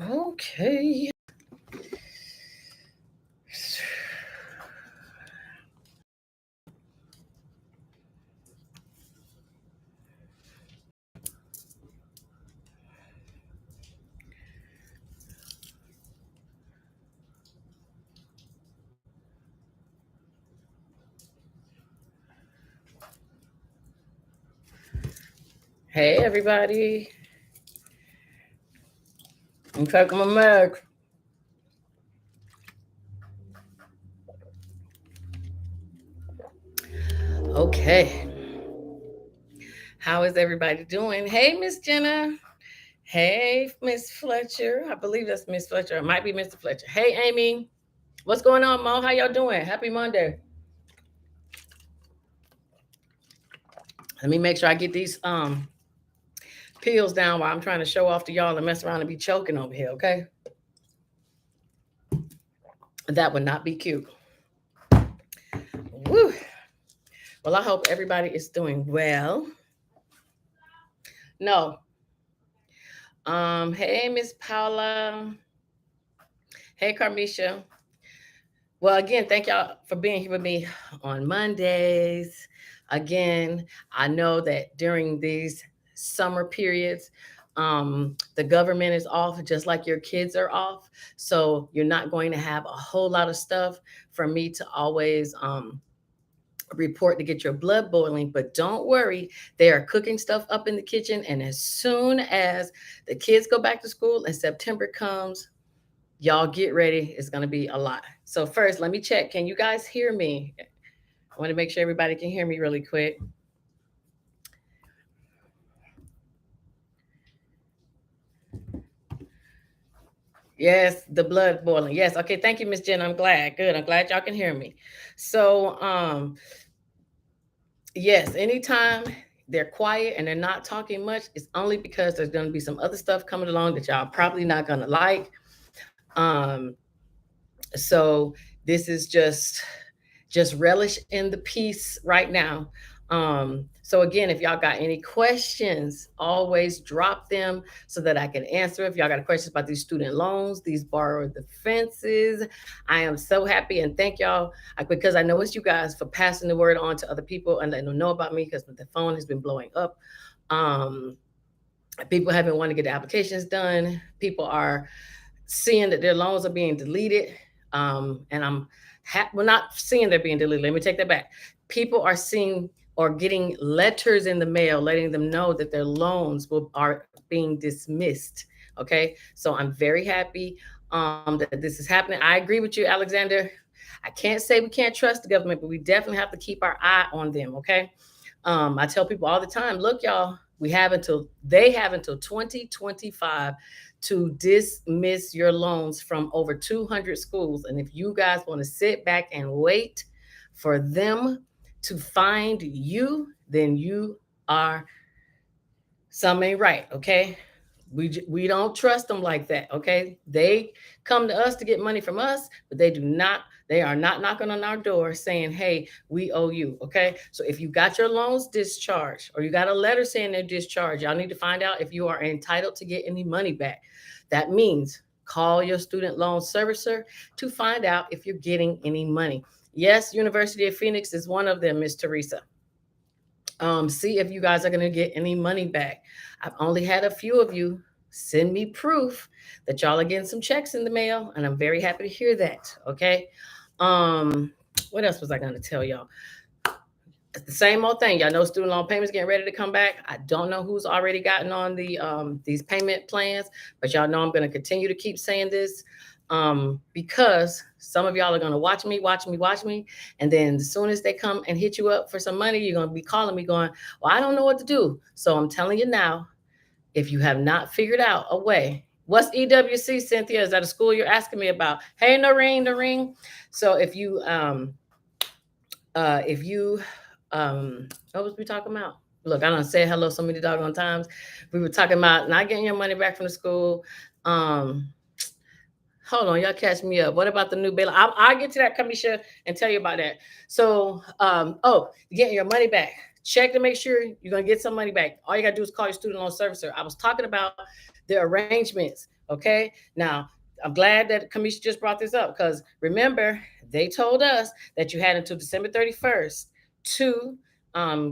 Okay. Hey, everybody. I'm checking my mic. Okay. How is everybody doing? Hey, Miss Jenna. Hey, Miss Fletcher. I believe that's Miss Fletcher. It might be Mr. Fletcher. Hey, Amy. What's going on, Mo? How y'all doing? Happy Monday. Let me make sure I get these pills down while I'm trying to show off to y'all and mess around and be choking over here, okay? That would not be cute. Woo. Well, I hope everybody is doing well. No. Hey, Miss Paula. Hey, Carmisha. Well, again, thank y'all for being here with me on Mondays. Again, I know that during these summer periods, the government is off just like your kids are off. So you're not going to have a whole lot of stuff for me to always report to get your blood boiling. But don't worry, they are cooking stuff up in the kitchen. And as soon as the kids go back to school and September comes, y'all get ready. It's going to be a lot. So first, let me check. Can you guys hear me? I want to make sure everybody can hear me really quick. Yes, the blood boiling. Yes. Okay. Thank you, Miss Jen. I'm glad. Good. I'm glad y'all can hear me. So, yes, anytime they're quiet and they're not talking much, it's only because there's going to be some other stuff coming along that y'all probably not going to like. So this is just relish in the peace right now. So again, if y'all got any questions, always drop them so that I can answer. If y'all got questions about these student loans, these borrower defenses, I am so happy and thank y'all because I know it's you guys for passing the word on to other people and letting them know about me because the phone has been blowing up. People have been wanting to get the applications done. People are seeing that their loans are being deleted. And we're not seeing they're being deleted. Let me take that back. People are seeing or getting letters in the mail letting them know that their loans are being dismissed. Okay, so I'm very happy that this is happening. I agree with you, Alexander. I can't say we can't trust the government, but we definitely have to keep our eye on them. Okay, I tell people all the time, look, y'all, they have until 2025 to dismiss your loans from over 200 schools. And if you guys want to sit back and wait for them to find you, then you are something ain't right. Okay. We don't trust them like that. Okay. They come to us to get money from us, but they are not knocking on our door saying, hey, we owe you. Okay. So if you got your loans discharged or you got a letter saying they're discharged, y'all need to find out if you are entitled to get any money back. That means call your student loan servicer to find out if you're getting any money. Yes, University of Phoenix is one of them, Miss Teresa. See if you guys are going to get any money back. I've only had a few of you send me proof that y'all are getting some checks in the mail, and I'm very happy to hear that. Okay. What else was I going to tell y'all? It's the same old thing. Y'all know student loan payments getting ready to come back. I don't know who's already gotten on these payment plans, but y'all know I'm going to continue to keep saying this because some of y'all are going to watch me. And then as soon as they come and hit you up for some money, you're going to be calling me going, well, I don't know what to do. So I'm telling you now, if you have not figured out a way, what's EWC, Cynthia? Is that a school you're asking me about? Hey, Noreen. So if you, what was we talking about? Look, I don't say hello so many doggone times. We were talking about not getting your money back from the school. Hold on, y'all catch me up. What about the new bill? I'll get to that, Kamisha, and tell you about that. So, getting your money back. check to make sure you're going to get some money back. All you got to do is call your student loan servicer. I was talking about the arrangements. Okay. Now, I'm glad that Kamisha just brought this up because remember, they told us that you had until December 31st to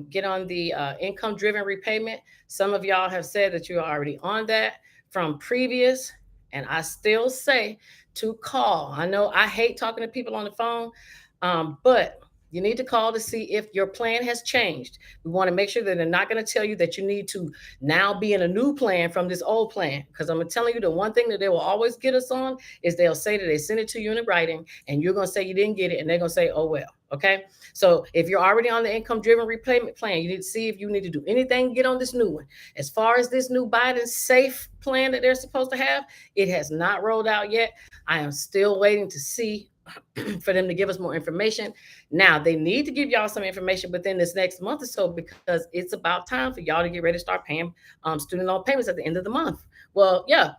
get on the income driven repayment. Some of y'all have said that you're already on that from previous, and I still say to call. I know I hate talking to people on the phone, but you need to call to see if your plan has changed. We want to make sure that they're not going to tell you that you need to now be in a new plan from this old plan. Because I'm telling you, the one thing that they will always get us on is they'll say that they sent it to you in writing, and you're going to say you didn't get it, and they're going to say, oh, well. Okay. So if you're already on the income driven repayment plan, you need to see if you need to do anything to get on this new one. As far as this new Biden safe plan that they're supposed to have, it has not rolled out yet. I am still waiting to see for them to give us more information. Now, they need to give y'all some information within this next month or so because it's about time for y'all to get ready to start paying student loan payments at the end of the month. Well, yeah,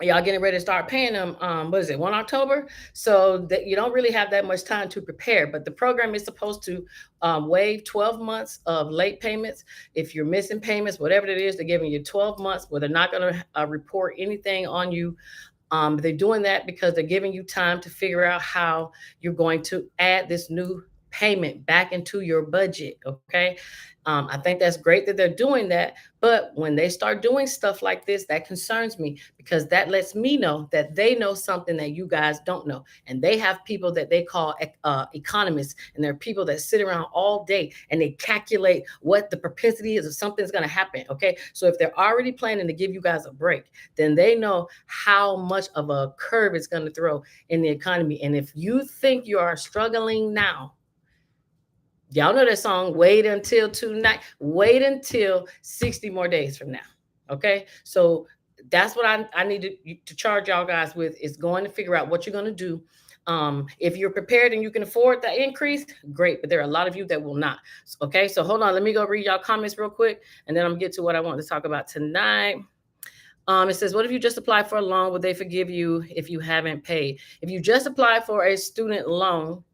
y'all getting ready to start paying them what is it, 1 October, so that you don't really have that much time to prepare. But the program is supposed to waive 12 months of late payments. If you're missing payments, whatever it is, they're giving you 12 months where they're not going to report anything on you. They're doing that because they're giving you time to figure out how you're going to add this new payment back into your budget. Okay. I think that's great that they're doing that. But when they start doing stuff like this, that concerns me because that lets me know that they know something that you guys don't know. And they have people that they call economists, and they're people that sit around all day and they calculate what the propensity is if something's going to happen. Okay. So if they're already planning to give you guys a break, then they know how much of a curve it's going to throw in the economy. And if you think you are struggling now, y'all know that song, wait until tonight, wait until 60 more days from now. Okay. So that's what I need to charge y'all guys with, is going to figure out what you're going to do. If you're prepared and you can afford that increase, great. But there are a lot of you that will not. Okay. So hold on. Let me go read y'all comments real quick, and then I'm going to get to what I want to talk about tonight. It says, what if you just apply for a loan? Would they forgive you if you haven't paid? If you just apply for a student loan,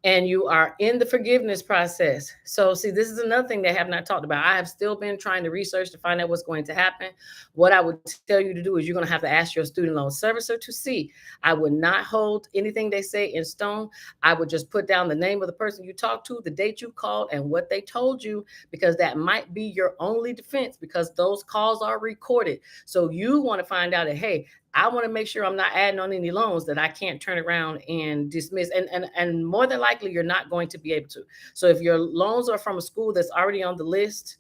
and you are in the forgiveness process. So see, this is another thing they have not talked about. I have still been trying to research to find out what's going to happen. What I would tell you to do is you're going to have to ask your student loan servicer to see. I would not hold anything they say in stone. I would just put down the name of the person you talked to, the date you called, and what they told you, because that might be your only defense, because those calls are recorded. So you want to find out that, hey, I want to make sure I'm not adding on any loans that I can't turn around and dismiss. And more than likely, you're not going to be able to. So if your loans are from a school that's already on the list,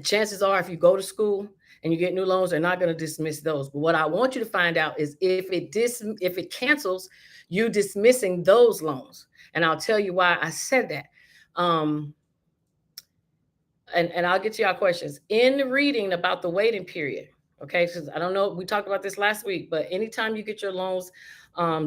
chances are if you go to school and you get new loans, they're not going to dismiss those. But what I want you to find out is if it cancels, you dismissing those loans. And I'll tell you why I said that. And I'll get to y'all questions. In reading about the waiting period, okay, because I don't know, we talked about this last week, but anytime you get your loans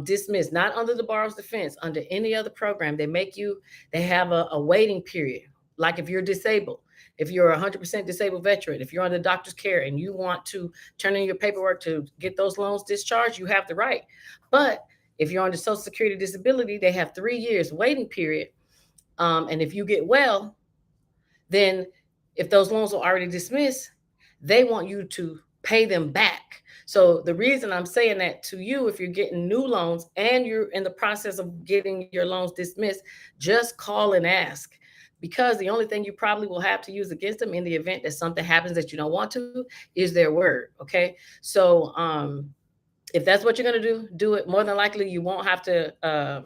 dismissed, not under the borrower's defense, under any other program, they have a waiting period. Like if you're disabled, if you're a 100% disabled veteran, if you're under doctor's care and you want to turn in your paperwork to get those loans discharged, you have the right. But if you're under Social Security disability, they have 3 years waiting period. And if you get well, then if those loans are already dismissed, they want you to pay them back. So the reason I'm saying that to you, if you're getting new loans and you're in the process of getting your loans dismissed, just call and ask. Because the only thing you probably will have to use against them in the event that something happens that you don't want to is their word. Okay. So if that's what you're going to do it. More than likely, you won't have to.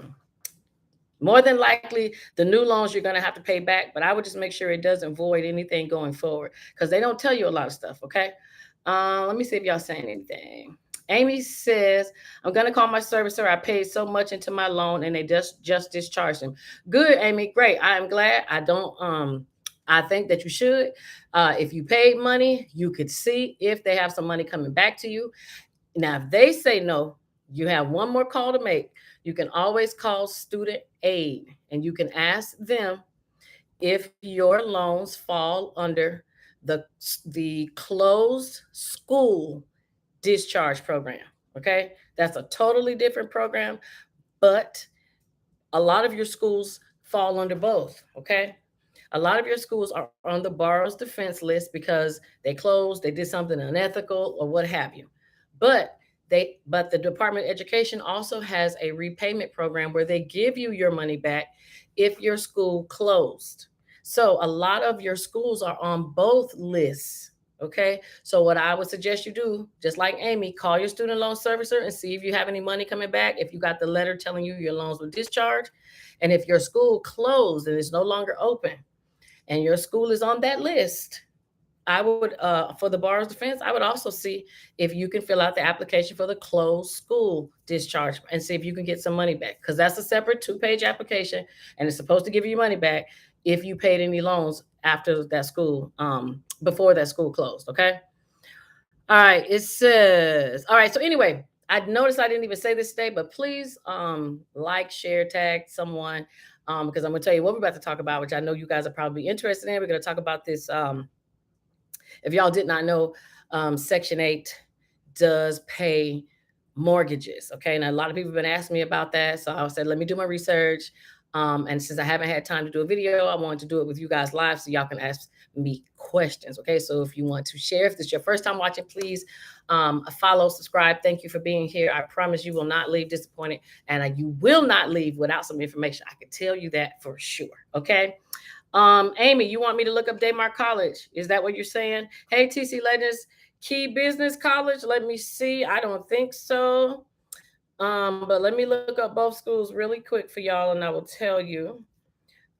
More than likely, the new loans you're going to have to pay back, but I would just make sure it doesn't void anything going forward, because they don't tell you a lot of stuff. Okay. Let me see if y'all saying anything. Amy says, I'm going to call my servicer. I paid so much into my loan and they just discharged him. Good, Amy. Great. I am glad. I think that you should. If you paid money, you could see if they have some money coming back to you. Now, if they say no, you have one more call to make. You can always call student aid and you can ask them if your loans fall under the closed school discharge program. Okay. That's a totally different program, but a lot of your schools fall under both. Okay. A lot of your schools are on the borrower's defense list because they closed, they did something unethical, or what have you. But but the Department of Education also has a repayment program where they give you your money back if your school closed. So a lot of your schools are on both lists. Okay. So what I would suggest you do, just like Amy, call your student loan servicer and see if you have any money coming back. If you got the letter telling you your loans were discharged, and if your school closed and is no longer open, and your school is on that list, I would, for the borrower's defense, I would also see if you can fill out the application for the closed school discharge and see if you can get some money back, because that's a separate 2-page application, and it's supposed to give you money back if you paid any loans after that school, before that school closed. Okay. All right. It says, all right. So anyway, I noticed I didn't even say this today, but please, like, share, tag someone, because I'm gonna tell you what we're about to talk about, which I know you guys are probably interested in. We're gonna talk about this. If y'all did not know, Section 8 does pay mortgages. Okay. And a lot of people have been asking me about that. So I said, let me do my research. And since I haven't had time to do a video, I wanted to do it with you guys live so y'all can ask me questions. Okay. So if you want to share, if this is your first time watching, please follow, subscribe. Thank you for being here. I promise you will not leave disappointed, and you will not leave without some information. I can tell you that for sure. Okay. Amy, you want me to look up Daymar College? Is that what you're saying? Hey, TC Legends, Key Business College. Let me see. I don't think so. But let me look up both schools really quick for y'all, and I will tell you.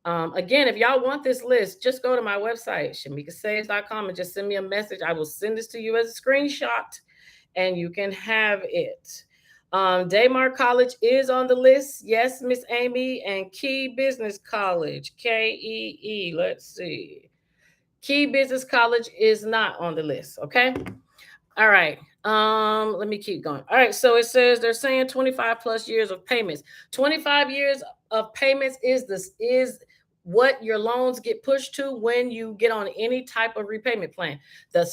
Again, if y'all want this list, just go to my website, shamikasaves.com, and just send me a message. I will send this to you as a screenshot, and you can have it. Daymar College is on the list. Yes, Miss Amy. And Key Business College, KEE. Let's see. Key Business College is not on the list. Okay. All right. Let me keep going. All right. So it says they're saying 25 plus years of payments. 25 years of payments is what your loans get pushed to when you get on any type of repayment plan. The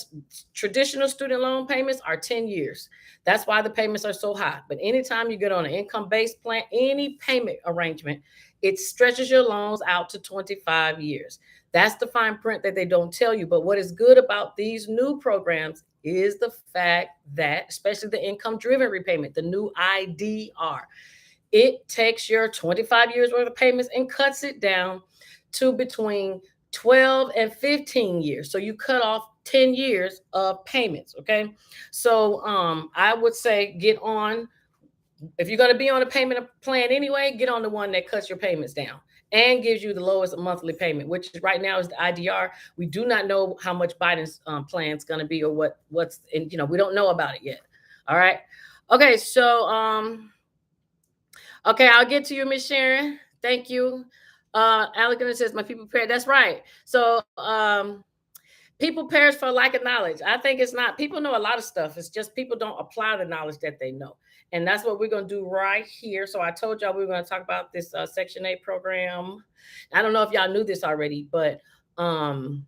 traditional student loan payments are 10 years. That's why the payments are so high. But anytime you get on an income-based plan, any payment arrangement, it stretches your loans out to 25 years. That's the fine print that they don't tell you. But what is good about these new programs is the fact that, especially the income driven repayment, the new IDR, it takes your 25 years worth of payments and cuts it down to between 12 and 15 years. So you cut off 10 years of payments. Okay. So I would say get on, if you're going to be on a payment plan anyway, get on the one that cuts your payments down and gives you the lowest monthly payment, which right now is the IDR. We do not know how much Biden's plan is going to be, or what's in, we don't know about it yet. All right. Okay. So, okay, I'll get to you, Miss Sharon. Thank you. Alexander says, my people prepared. That's right. So, people perish for lack of knowledge. I think it's not, people know a lot of stuff. It's just people don't apply the knowledge that they know. And that's what we're going to do right here. So I told y'all we were going to talk about this Section 8 program. I don't know if y'all knew this already, but and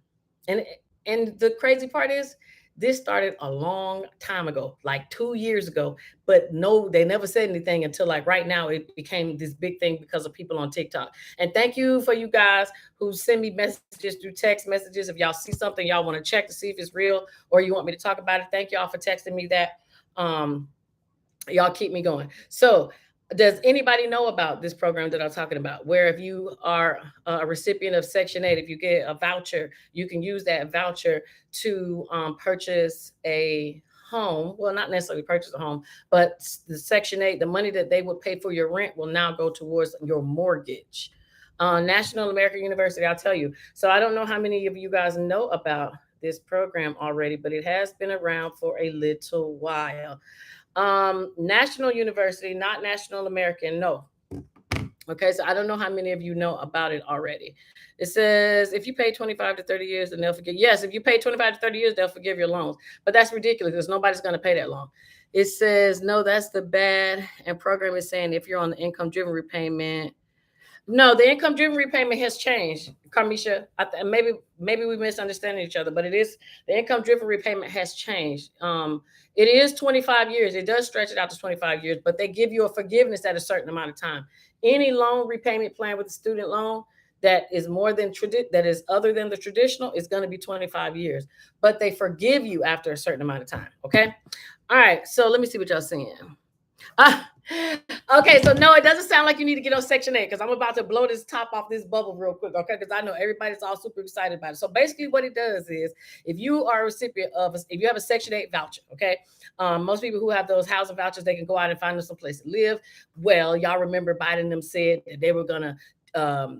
the crazy part is this started a long time ago, like 2 years ago. But no, they never said anything until like right now. It became this big thing because of people on TikTok. And thank you for you guys who send me messages through text messages. If y'all see something y'all want to check to see if it's real or you want me to talk about it, thank y'all for texting me that. Y'all keep me going. So does anybody know about this program that I'm talking about, where if you are a recipient of Section 8, if you get a voucher, you can use that voucher to purchase a home? Well, not necessarily purchase a home, but the Section 8, the money that they would pay for your rent will now go towards your mortgage. National American University, I'll tell you. So I don't know how many of you guys know about this program already, but it has been around for a little while. National University, not National American, no. Okay, so I don't know how many of you know about it already. It says if you pay 25 to 30 years, then they'll forgive. Yes, if you pay 25 to 30 years, they'll forgive your loans. But that's ridiculous because nobody's going to pay that long. It says, no, that's the bad. And program is saying if you're on the income driven repayment. No, the income driven repayment has changed, Carmisha. Maybe we misunderstanding each other, but it is, the income driven repayment has changed. It is 25 years. It does stretch it out to 25 years, but they give you a forgiveness at a certain amount of time. Any loan repayment plan with a student loan, that is more than that is other than the traditional is going to be 25 years, but they forgive you after a certain amount of time. Okay. All right. So let me see what y'all saying. Uh, okay, so no, it doesn't sound like you need to get on Section 8 because I'm about to blow this top off this bubble real quick, okay? Because I know everybody's all super excited about it. So basically, what it does is if you are a recipient of, if you have a Section 8 voucher, okay? Most people who have those housing vouchers, they can go out and find them some place to live. Well, y'all remember Biden and them said that they were going to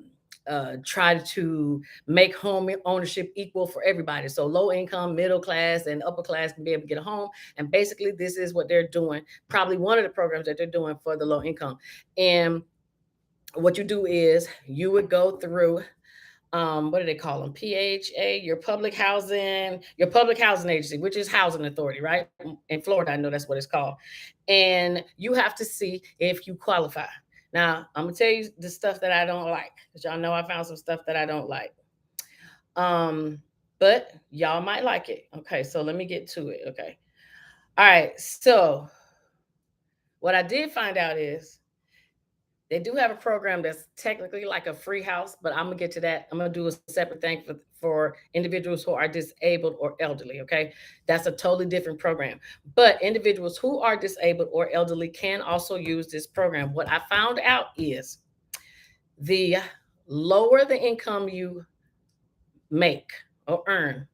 try to make home ownership equal for everybody. So low income, middle class, and upper class can be able to get a home. And basically, this is what they're doing. Probably one of the programs that they're doing for the low income. And what you do is you would go through what do they call them? PHA, your public housing agency, which is housing authority, right? In Florida, I know that's what it's called. And you have to see if you qualify. Now, I'm gonna tell you the stuff that I don't like, because y'all know I found some stuff that I don't like. Um, but y'all might like it. Okay, so let me get to it. Okay. All right. So what I did find out is they do have a program that's technically like a free house, but I'm gonna get to that. I'm gonna do a separate thing for individuals who are disabled or elderly. Okay, that's a totally different program. But individuals who are disabled or elderly can also use this program. What I found out is the lower the income you make or earn,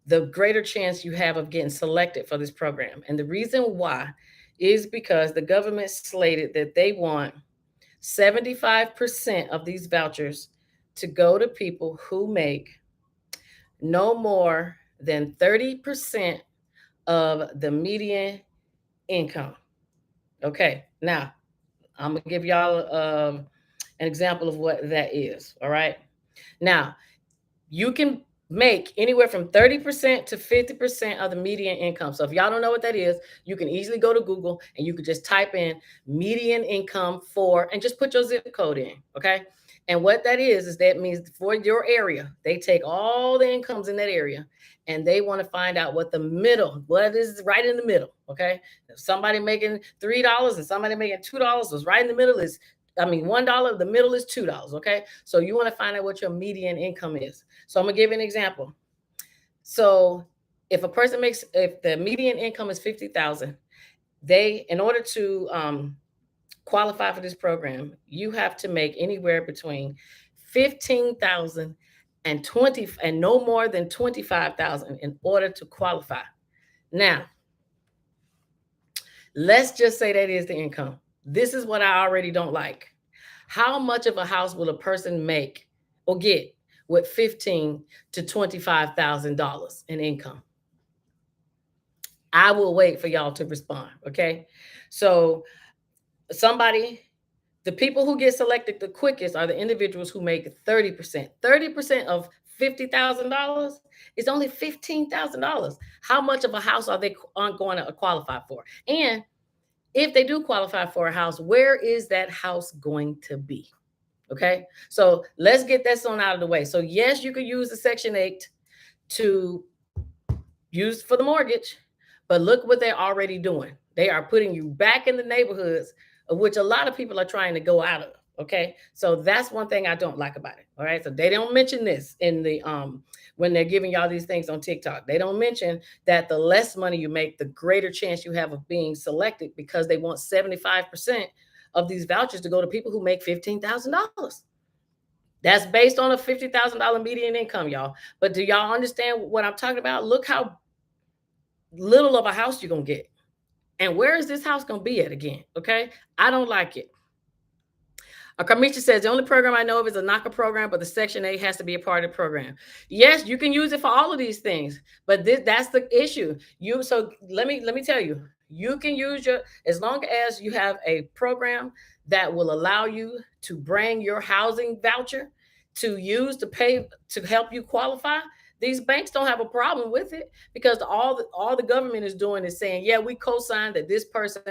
the greater chance you have of getting selected for this program. And the reason why is because the government slated that they want 75% of these vouchers to go to people who make no more than 30% of the median income. Okay, now I'm gonna give y'all an example of what that is. All right, now you can make anywhere from 30% to 50% of the median income. So if y'all don't know what that is, you can easily go to Google and you can just type in median income for and just put your zip code in. Okay. And what that is that means for your area, they take all the incomes in that area and they want to find out what is right in the middle. Okay. If somebody making $3 and somebody making $2, what's right in the middle is $1, the middle is $2. Okay. So you want to find out what your median income is. So I'm gonna give you an example. So if the median income is 50,000, in order to qualify for this program, you have to make anywhere between 15,000 and no more than 25,000 in order to qualify. Now, let's just say that is the income. This is what I already don't like. How much of a house will a person make or get with $15,000 to $25,000 in income? I will wait for y'all to respond. Okay. So the people who get selected the quickest are the individuals who make 30%. 30% of $50,000 is only $15,000. How much of a house are they going to qualify for? And if they do qualify for a house, where is that house going to be? Okay, so let's get this one out of the way. So yes, you could use the Section 8 to use for the mortgage, but look what they're already doing. They are putting you back in the neighborhoods of which a lot of people are trying to go out of. Okay, so that's one thing I don't like about it. All right, so they don't mention this in the when they're giving y'all these things on TikTok. They don't mention that the less money you make, the greater chance you have of being selected, because they want 75% of these vouchers to go to people who make $15,000. That's based on a $50,000 median income, y'all. But do y'all understand what I'm talking about? Look how little of a house you're going to get. And where is this house going to be at again? Okay. I don't like it. Kamisha says the only program I know of is a NACA program, but the Section 8 has to be a part of the program. Yes, you can use it for all of these things, but that's the issue. So let me tell you, you can use as long as you have a program that will allow you to bring your housing voucher to use to pay to help you qualify. These banks don't have a problem with it, because all the government is doing is saying, yeah, we co-sign that this person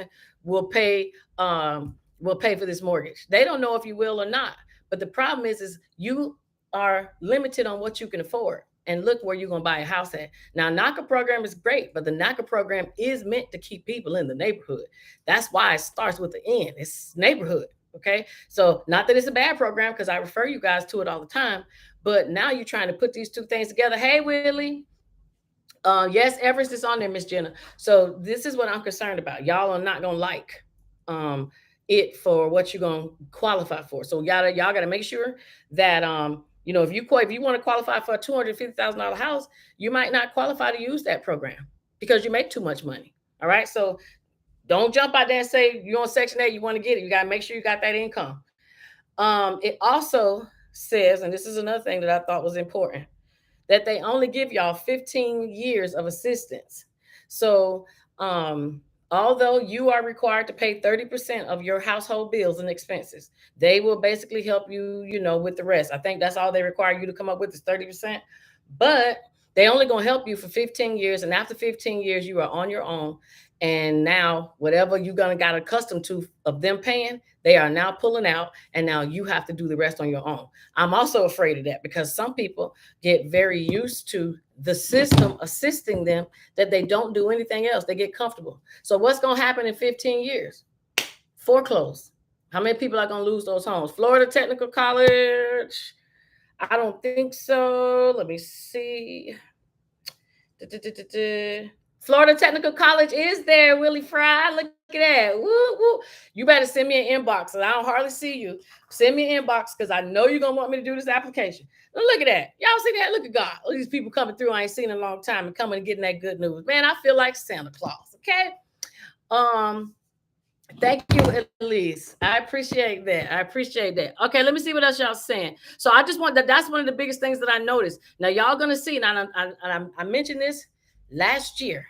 will pay for this mortgage. They don't know if you will or not. But the problem is you are limited on what you can afford. And look where you're going to buy a house at. Now, NACA program is great, but the NACA program is meant to keep people in the neighborhood. That's why it starts with the N. It's neighborhood. Okay. So not that it's a bad program, because I refer you guys to it all the time, but now you're trying to put these two things together. Hey, Willie. Yes, Everest is on there, Miss Jenna. So this is what I'm concerned about. Y'all are not gonna like um it for what you're gonna qualify for. So y'all gotta make sure that if you want to qualify for a $250,000 house, you might not qualify to use that program because you make too much money. All right. So don't jump out there and say you're on Section 8, you want to get it. You gotta make sure you got that income. It also says, and this is another thing that I thought was important, that they only give y'all 15 years of assistance. So, although you are required to pay 30% of your household bills and expenses, they will basically help you, with the rest. I think that's all they require you to come up with is 30%. But they only going to help you for 15 years. And after 15 years, you are on your own. And now, whatever you're going to got accustomed to of them paying, they are now pulling out. And now you have to do the rest on your own. I'm also afraid of that because some people get very used to the system assisting them that they don't do anything else. They get comfortable. So what's going to happen in 15 years? Foreclose. How many people are going to lose those homes? Florida Technical College? I don't think so. Let me see. Florida Technical College is there, Willie Fry. Look at that. Woo, woo. You better send me an inbox. And I don't hardly see you. Send me an inbox because I know you're going to want me to do this application. Look at that. Y'all see that? Look at God. All these people coming through I ain't seen in a long time and coming and getting that good news. Man, I feel like Santa Claus. Okay. Um, Thank you, Elise. I appreciate that. I appreciate that. Okay, let me see what else y'all saying. So I just want that's one of the biggest things that I noticed. Now y'all gonna see. Now I mentioned this last year.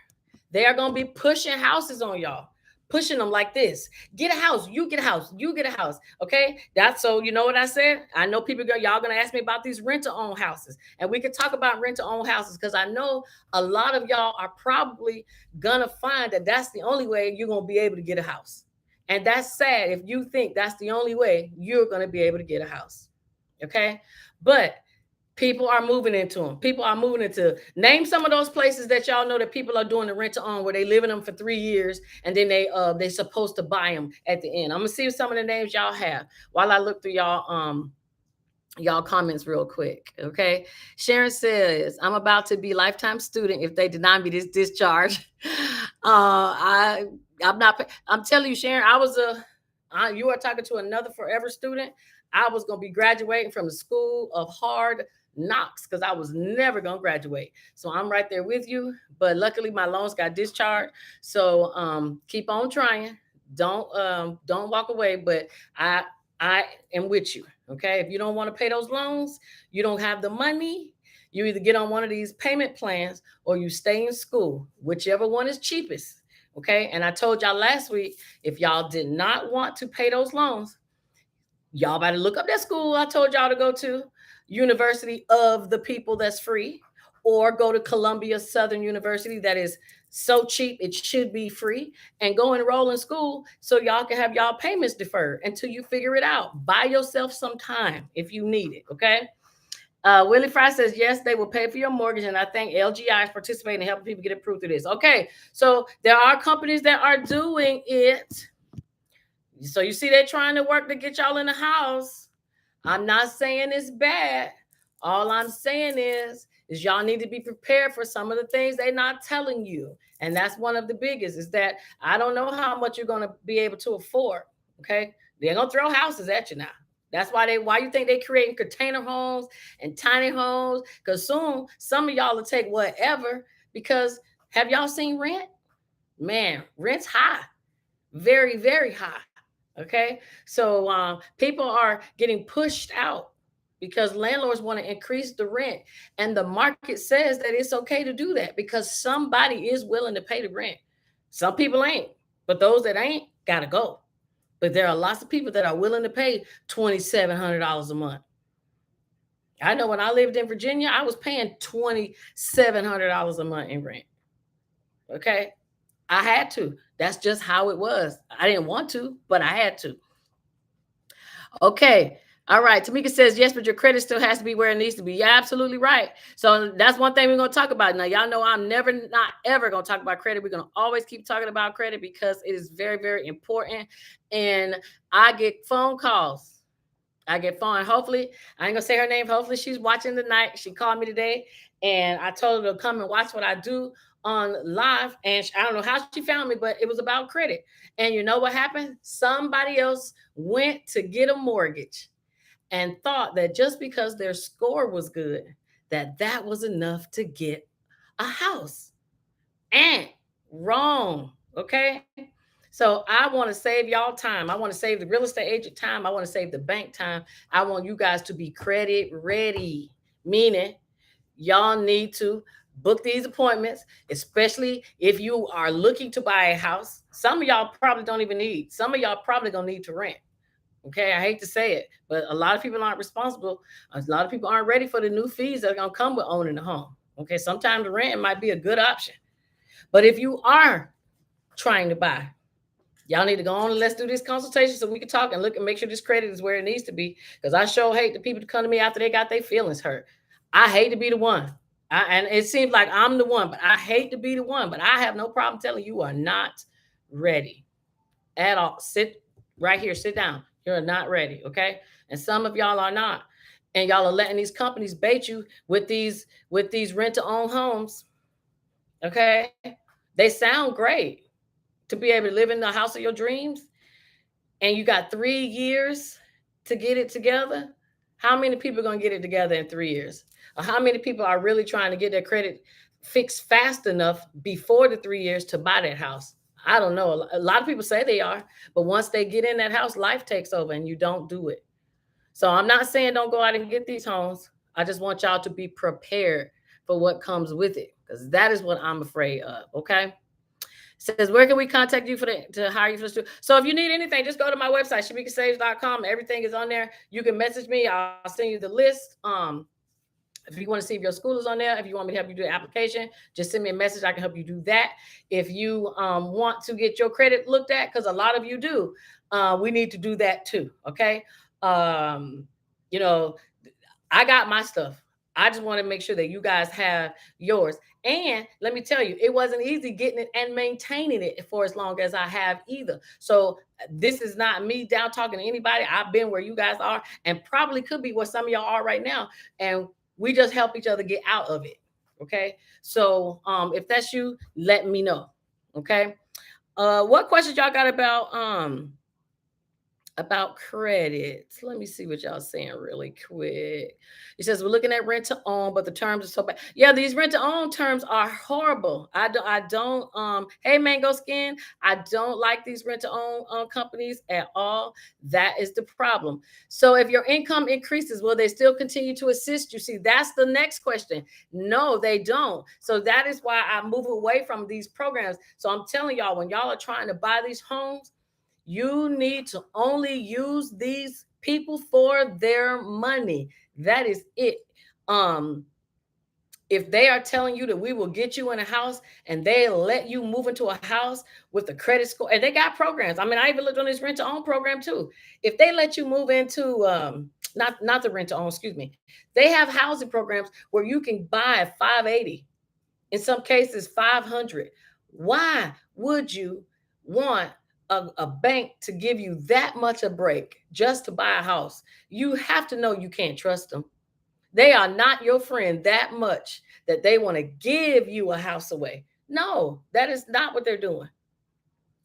They are gonna be pushing houses on y'all, pushing them like this. Get a house. You get a house. You get a house. Okay, that's so. You know what I said? I know y'all gonna ask me about these rent-to-own houses, and we could talk about rent-to-own houses because I know a lot of y'all are probably gonna find that that's the only way you're gonna be able to get a house. And that's sad if you think that's the only way you're going to be able to get a house. Okay. But people are moving into them. People are moving into, name some of those places that y'all know that people are doing the rent to own where they live in them for 3 years and then they supposed to buy them at the end. I'm gonna see some of the names y'all have while I look through y'all comments real quick. Okay. Sharon says, I'm about to be lifetime student if they deny me this discharge. I'm not, I'm telling you, Sharon, you are talking to another forever student. I was going to be graduating from the school of hard knocks because I was never going to graduate. So I'm right there with you. But luckily my loans got discharged. So keep on trying. Don't walk away. But I am with you. Okay. If you don't want to pay those loans, you don't have the money, you either get on one of these payment plans or you stay in school, whichever one is cheapest. Okay. And I told y'all last week, if y'all did not want to pay those loans, y'all better look up that school I told y'all to go to, University of the People, that's free, or go to Columbia Southern University, that is so cheap it should be free, and go enroll in school so y'all can have y'all payments deferred until you figure it out. Buy yourself some time if you need it. Okay. Willie Fry says, yes, they will pay for your mortgage. And I think LGI is participating in helping people get approved through this. Okay. So there are companies that are doing it. So you see, they're trying to work to get y'all in the house. I'm not saying it's bad. All I'm saying is y'all need to be prepared for some of the things they're not telling you. And that's one of the biggest, is that I don't know how much you're going to be able to afford. Okay. They're going to throw houses at you now. That's why you think they're creating container homes and tiny homes. Because soon some of y'all will take whatever. Because have y'all seen rent? Man, rent's high. Very, very high. Okay. So people are getting pushed out because landlords want to increase the rent. And the market says that it's okay to do that because somebody is willing to pay the rent. Some people ain't, but those that ain't got to go. But there are lots of people that are willing to pay $2,700 a month. I know when I lived in Virginia, I was paying $2,700 a month in rent. Okay. I had to. That's just how it was. I didn't want to, but I had to. Okay. All right. Tamika says, yes, but your credit still has to be where it needs to be. You're absolutely right. So that's one thing we're going to talk about. Now, y'all know I'm never, not ever going to talk about credit. We're going to always keep talking about credit because it is very, very important. And I get phone calls. I get phone. Hopefully, I ain't gonna say her name. Hopefully, she's watching tonight. She called me today, and I told her to come and watch what I do on live. And I don't know how she found me, but it was about credit. And you know what happened? Somebody else went to get a mortgage and thought that just because their score was good, that that was enough to get a house. And wrong. Okay. So I want to save y'all time. I want to save the real estate agent time. I want to save the bank time. I want you guys to be credit ready, meaning y'all need to book these appointments, especially if you are looking to buy a house. Some of y'all probably don't even need. Some of y'all probably gonna need to rent. Okay, I hate to say it, but a lot of people aren't responsible. A lot of people aren't ready for the new fees that are gonna come with owning a home. Okay, sometimes rent might be a good option. But if you are trying to buy, y'all need to go on and let's do this consultation so we can talk and look and make sure this credit is where it needs to be. Because I sure hate the people to come to me after they got their feelings hurt. I hate to be the one. And it seems like I'm the one, but I hate to be the one. But I have no problem telling you are not ready at all. Sit right here, sit down. You're not ready, okay? And some of y'all are not. And y'all are letting these companies bait you with these rent to own homes. Okay? They sound great to be able to live in the house of your dreams, and you got 3 years to get it together. How many people are going to get it together in 3 years? Or how many people are really trying to get their credit fixed fast enough before the 3 years to buy that house? I don't know. A lot of people say they are, but once they get in that house, life takes over and you don't do it. So I'm not saying don't go out and get these homes. I just want y'all to be prepared for what comes with it, because that is what I'm afraid of. Okay. Says, where can we contact you to hire you for the studio? So if you need anything, just go to my website, shamikasaves.com. Everything is on there. You can message me. I'll send you the list. If you want to see if your school is on there, if you want me to help you do the application, just send me a message. I can help you do that. If you want to get your credit looked at, because a lot of you do, we need to do that too. Okay. Um, you know, I got my stuff. I just want to make sure that you guys have yours. And let me tell you, it wasn't easy getting it and maintaining it for as long as I have either. So this is not me down talking to anybody. I've been where you guys are and probably could be where some of y'all are right now. And we just help each other get out of it. Okay. So if that's you, let me know. Okay. What questions y'all got about credit? Let me see what y'all saying really quick. He says we're looking at rent to own, but the terms are so bad. Yeah, these rent to own terms are horrible. I don't hey Mango Skin, I don't like these rent to own companies at all. That is the problem. So if your income increases, will they still continue to assist you? See, that's the next question. No, they don't. So that is why I move away from these programs. So I'm telling y'all, when y'all are trying to buy these homes, you need to only use these people for their money. That is it. Um, if they are telling you that we will get you in a house and they let you move into a house with a credit score, and they got programs. I mean, I even looked on this rent to own program too. If they let you move into not the rent to own, excuse me, they have housing programs where you can buy at 580, in some cases 500. Why would you want a bank to give you that much a break just to buy a house? You have to know you can't trust them. They are not your friend that much that they want to give you a house away. No, that is not what they're doing.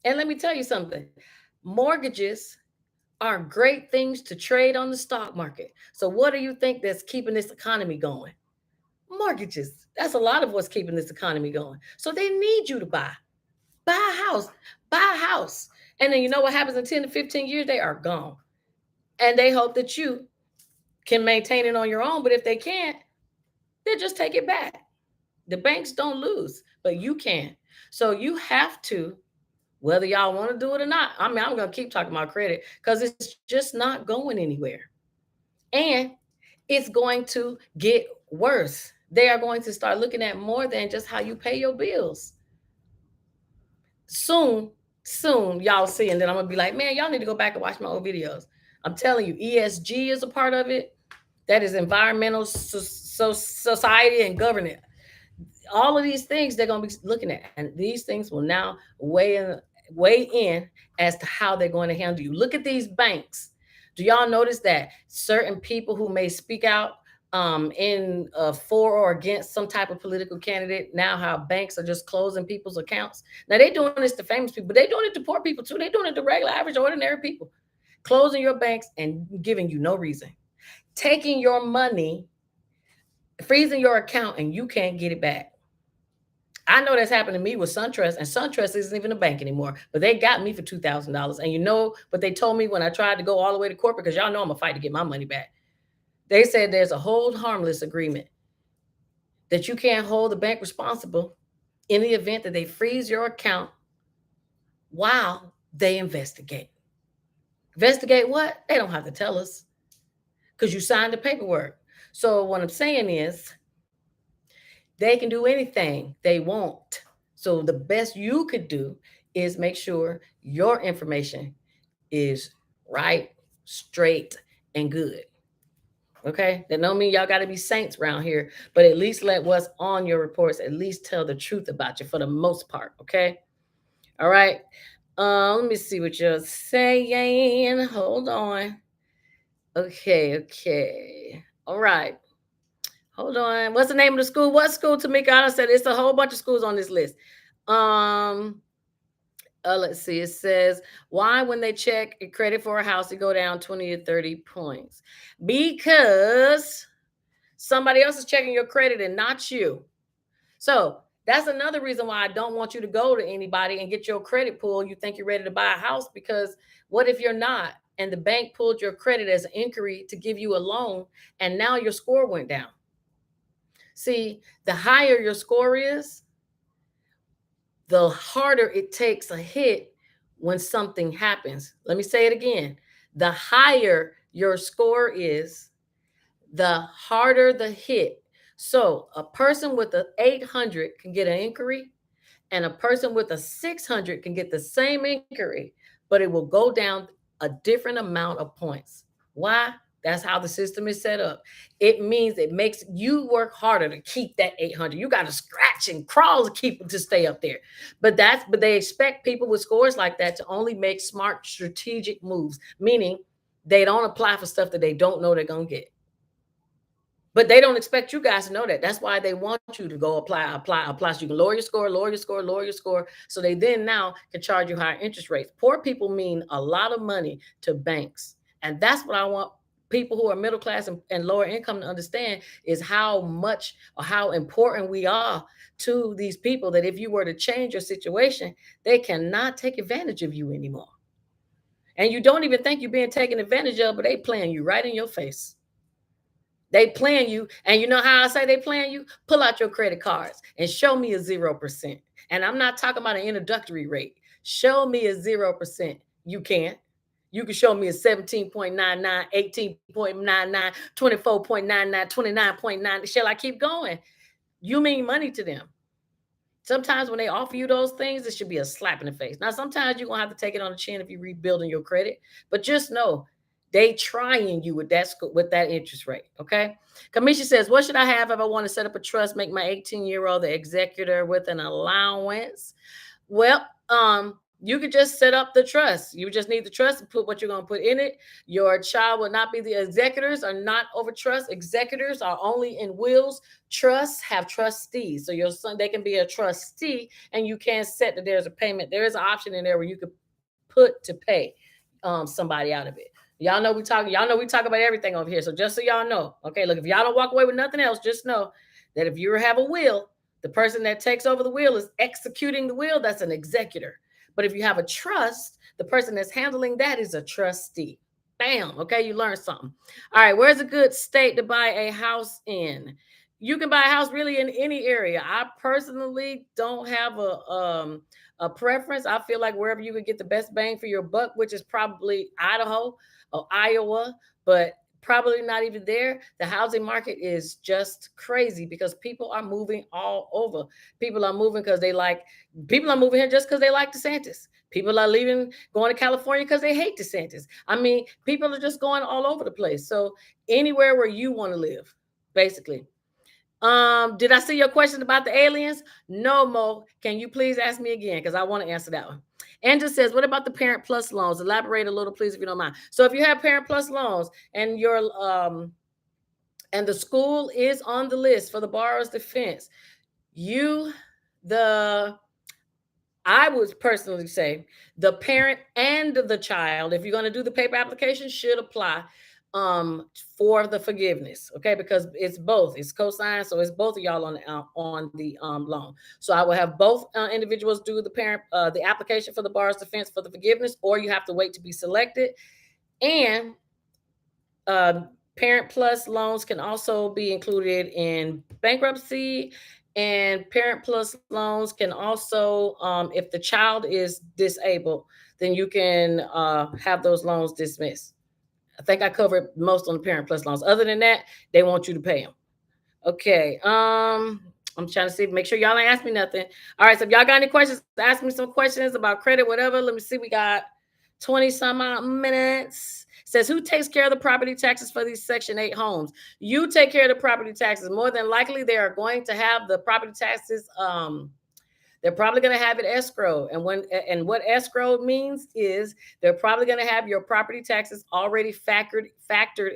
And let me tell you something, mortgages are great things to trade on the stock market. So, what do you think that's keeping this economy going? Mortgages. That's a lot of what's keeping this economy going. So, they need you to buy a house, buy a house. And then you know what happens in 10 to 15 years? They are gone. And they hope that you can maintain it on your own. But if they can't, they'll just take it back. The banks don't lose, but you can. So you have to, whether y'all want to do it or not. I mean, I'm going to keep talking about credit because it's just not going anywhere. And it's going to get worse. They are going to start looking at more than just how you pay your bills. Soon, y'all see, and then I'm gonna be like, man, y'all need to go back and watch my old videos. I'm telling you, ESG is a part of it. That is environmental, society, and governance. All of these things they're going to be looking at, and these things will now weigh in as to how they're going to handle you. Look at these banks. Do y'all notice that certain people who may speak out in for or against some type of political candidate, now how banks are just closing people's accounts? Now they're doing this to famous people, but they're doing it to poor people too. They're doing it to regular, average, ordinary people, closing your banks and giving you no reason, taking your money, freezing your account, and you can't get it back. I know that's happened to me with SunTrust, and SunTrust isn't even a bank anymore, but they got me for $2,000. And you know what they told me when I tried to go all the way to corporate, because y'all know I'm gonna fight to get my money back. They said there's a hold harmless agreement that you can't hold the bank responsible in the event that they freeze your account while they investigate. Investigate what? They don't have to tell us because you signed the paperwork. So what I'm saying is they can do anything they want. So the best you could do is make sure your information is right, straight, and good. Okay? That don't mean y'all got to be saints around here, but at least let what's on your reports at least tell the truth about you for the most part. Okay? All right. Let me see what you're saying. Hold on. Okay, okay. All right. Hold on. What's the name of the school? What school, Tamika? I said it's a whole bunch of schools on this list. Um, let's see. It says, why when they check credit for a house, it go down 20 to 30 points? Because somebody else is checking your credit and not you. So that's another reason why I don't want you to go to anybody and get your credit pulled. You think you're ready to buy a house, because what if you're not? And the bank pulled your credit as an inquiry to give you a loan, and now your score went down. See, the higher your score is, the harder it takes a hit when something happens. Let me say it again. The higher your score is, the harder the hit. So a person with an 800 can get an inquiry, and a person with a 600 can get the same inquiry, but it will go down a different amount of points. Why? That's how the system is set up. It means it makes you work harder to keep that 800. You got to scratch and crawl to keep it to stay up there. But they expect people with scores like that to only make smart strategic moves, meaning they don't apply for stuff that they don't know they're going to get. But they don't expect you guys to know that. That's why they want you to go apply. So you can lower your score, lower your score, lower your score. So they then now can charge you higher interest rates. Poor people mean a lot of money to banks. And that's what I want people who are middle class and lower income to understand, is how much or how important we are to these people, that if you were to change your situation, they cannot take advantage of you anymore. And you don't even think you're being taken advantage of, but they playing you right in your face. They plan you, and you know how I say they plan you? Pull out your credit cards and show me a 0%. And I'm not talking about an introductory rate. Show me a 0%. You can't. You can show me a 17.99, 18.99, 24.99, 29.9. Shall I keep going? You mean money to them. Sometimes when they offer you those things, it should be a slap in the face. Now, sometimes you're going to have to take it on the chin if you're rebuilding your credit, but just know they trying you with that interest rate. Okay. Kamisha says, what should I have if I want to set up a trust, make my 18-year-old the executor with an allowance? Well, you could just set up the trust. You just need the trust and put what you're going to put in it. Your child will not be the executors, are not over trust. Executors are only in wills. Trusts have trustees. So your son, they can be a trustee, and you can set that there's a payment. There is an option in there where you could put to pay somebody out of it. Y'all know we talk about everything over here. So just so y'all know, okay, look, if y'all don't walk away with nothing else, just know that if you have a will, the person that takes over the will is executing the will. That's an executor. But if you have a trust, the person that's handling that is a trustee. Bam. Okay, you learned something. All right, where's a good state to buy a house in? You can buy a house really in any area. I personally don't have a preference. I feel like wherever you would get the best bang for your buck, which is probably Idaho or Iowa, but probably not even there. The housing market is just crazy because people are moving all over. People are moving because they like, people are moving here just because they like DeSantis. People are leaving, going to California because they hate DeSantis. I mean, people are just going all over the place. So anywhere where you want to live, basically. Did I see your question about the aliens? No, Mo. Can you please ask me again? Because I want to answer that one. Andrew says, what about the Parent Plus loans? Elaborate a little, please, if you don't mind. So if you have Parent Plus loans and your and the school is on the list for the borrower's defense, you the I would personally say the parent and the child, if you're going to do the paper application, should apply for the forgiveness. Okay, because it's both. It's co-signed, so it's both of y'all on the loan. So I will have both individuals do the application for the borrower's defense for the forgiveness, or you have to wait to be selected. And uh, Parent Plus loans can also be included in bankruptcy, and Parent Plus loans can also, if the child is disabled, then you can have those loans dismissed. I think I covered most on the Parent Plus loans. Other than that, they want you to pay them. Okay. I'm trying to see, make sure y'all ain't ask me nothing. All right. So if y'all got any questions, ask me some questions about credit, whatever. Let me see. We got 20 some odd minutes. Says, who takes care of the property taxes for these Section 8 homes? You take care of the property taxes. More than likely, they are going to have the property taxes. They're probably going to have it escrow. And what escrow means is they're probably going to have your property taxes already factored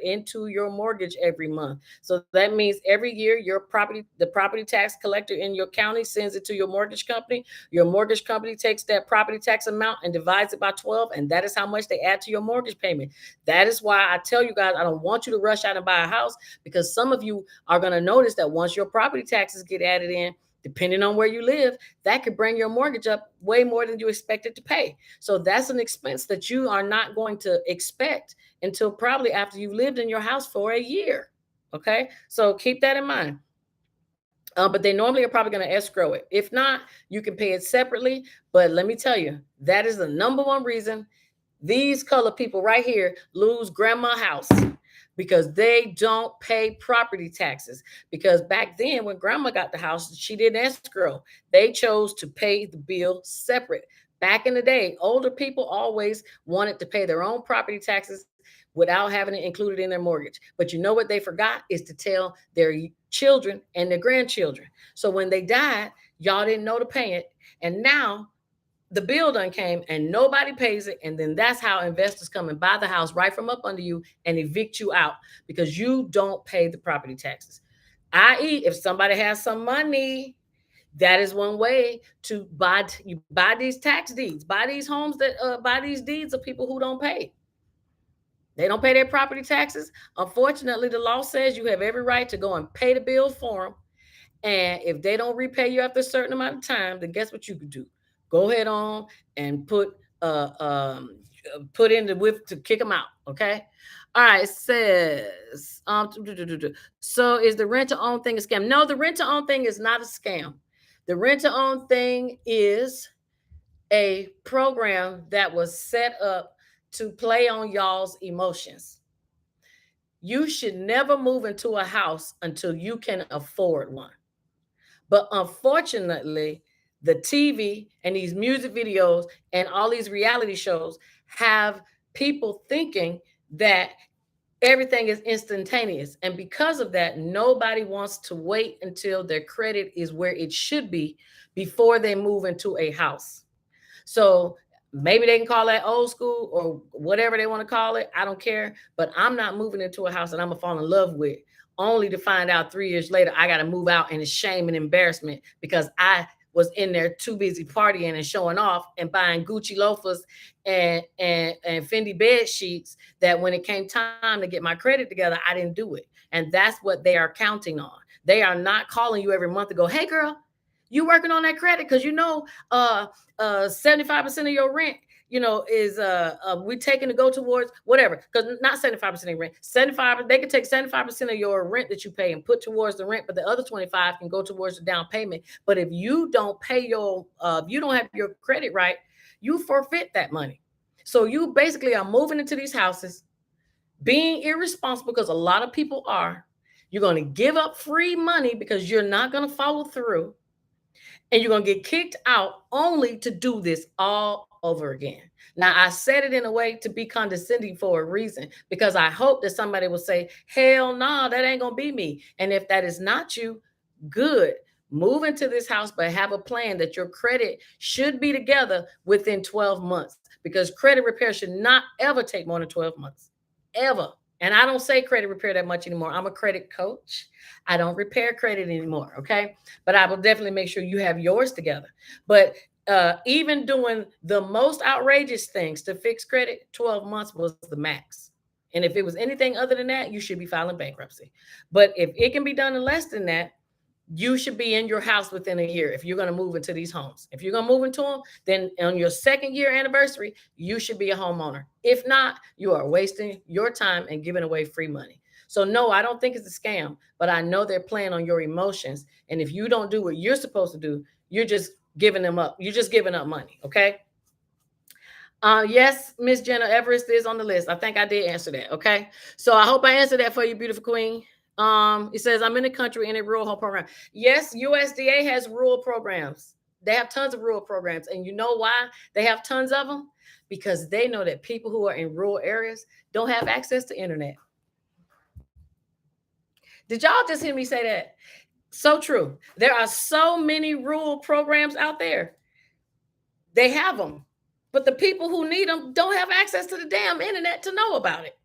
into your mortgage every month. So that means every year the property tax collector in your county sends it to your mortgage company. Your mortgage company takes that property tax amount and divides it by 12, and that is how much they add to your mortgage payment. That is why I tell you guys, I don't want you to rush out and buy a house, because some of you are going to notice that once your property taxes get added in, depending on where you live, that could bring your mortgage up way more than you expected to pay. So that's an expense that you are not going to expect until probably after you've lived in your house for a year. Okay, so keep that in mind. But they normally are probably going to escrow it. If not, you can pay it separately. But let me tell you, that is the number one reason these colored people right here lose grandma's house, because they don't pay property taxes. Because back then, when grandma got the house, she didn't escrow. They chose to pay the bill separate. Back in the day, older people always wanted to pay their own property taxes without having it included in their mortgage. But you know what they forgot is to tell their children and their grandchildren. So when they died, y'all didn't know to pay it. And now the bill done came and nobody pays it. And then that's how investors come and buy the house right from up under you and evict you out because you don't pay the property taxes. I.e., if somebody has some money, that is one way to buy these tax deeds, buy these homes that buy these deeds of people who don't pay. They don't pay their property taxes. Unfortunately, the law says you have every right to go and pay the bills for them. And if they don't repay you after a certain amount of time, then guess what you could do? Go ahead on and put in the whip to kick them out. Okay. All right. It says, so is the rent to own thing a scam? No, the rent to own thing is not a scam. The rent to own thing is a program that was set up to play on y'all's emotions. You should never move into a house until you can afford one. But unfortunately, the TV and these music videos and all these reality shows have people thinking that everything is instantaneous. And because of that, nobody wants to wait until their credit is where it should be before they move into a house. So maybe they can call that old school or whatever they want to call it. I don't care. But I'm not moving into a house that I'm going to fall in love with, only to find out 3 years later I got to move out, and it's shame and embarrassment because I was in there too busy partying and showing off and buying Gucci loafers and Fendi bed sheets, that when it came time to get my credit together, I didn't do it. And that's what they are counting on. They are not calling you every month to go, hey girl, you working on that credit? Because 75% of your rent, is we taking to go towards whatever. Because not 75% of rent, 75, they can take 75% of your rent that you pay and put towards the rent, but the other 25 can go towards the down payment. But if you don't pay if you don't have your credit right, you forfeit that money. So you basically are moving into these houses being irresponsible, because a lot of people are. You're going to give up free money because you're not going to follow through, and you're going to get kicked out only to do this all over again. Now, I said it in a way to be condescending for a reason, because I hope that somebody will say, hell no, nah, that ain't going to be me. And if that is not you, good. Move into this house, but have a plan that your credit should be together within 12 months, because credit repair should not ever take more than 12 months, ever. And I don't say credit repair that much anymore. I'm a credit coach. I don't repair credit anymore. Okay. But I will definitely make sure you have yours together. But even doing the most outrageous things to fix credit, 12 months was the max. And if it was anything other than that, you should be filing bankruptcy. But if it can be done in less than that, you should be in your house within a year if you're going to move into these homes. If you're going to move into them, then on your second year anniversary, you should be a homeowner. If not, you are wasting your time and giving away free money. So no, I don't think it's a scam, but I know they're playing on your emotions. And if you don't do what you're supposed to do, you're just giving them up. You're just giving up money. Okay. Yes, Miss Jenna Everest is on the list. I think I did answer that. Okay. So I hope I answered that for you, beautiful queen. It says I'm in the country in a rural home program. Yes, USDA has rural programs. They have tons of rural programs. And you know why they have tons of them? Because they know that people who are in rural areas don't have access to internet. Did y'all just hear me say that? So true. There are so many rural programs out there. They have them. But the people who need them don't have access to the damn internet to know about it.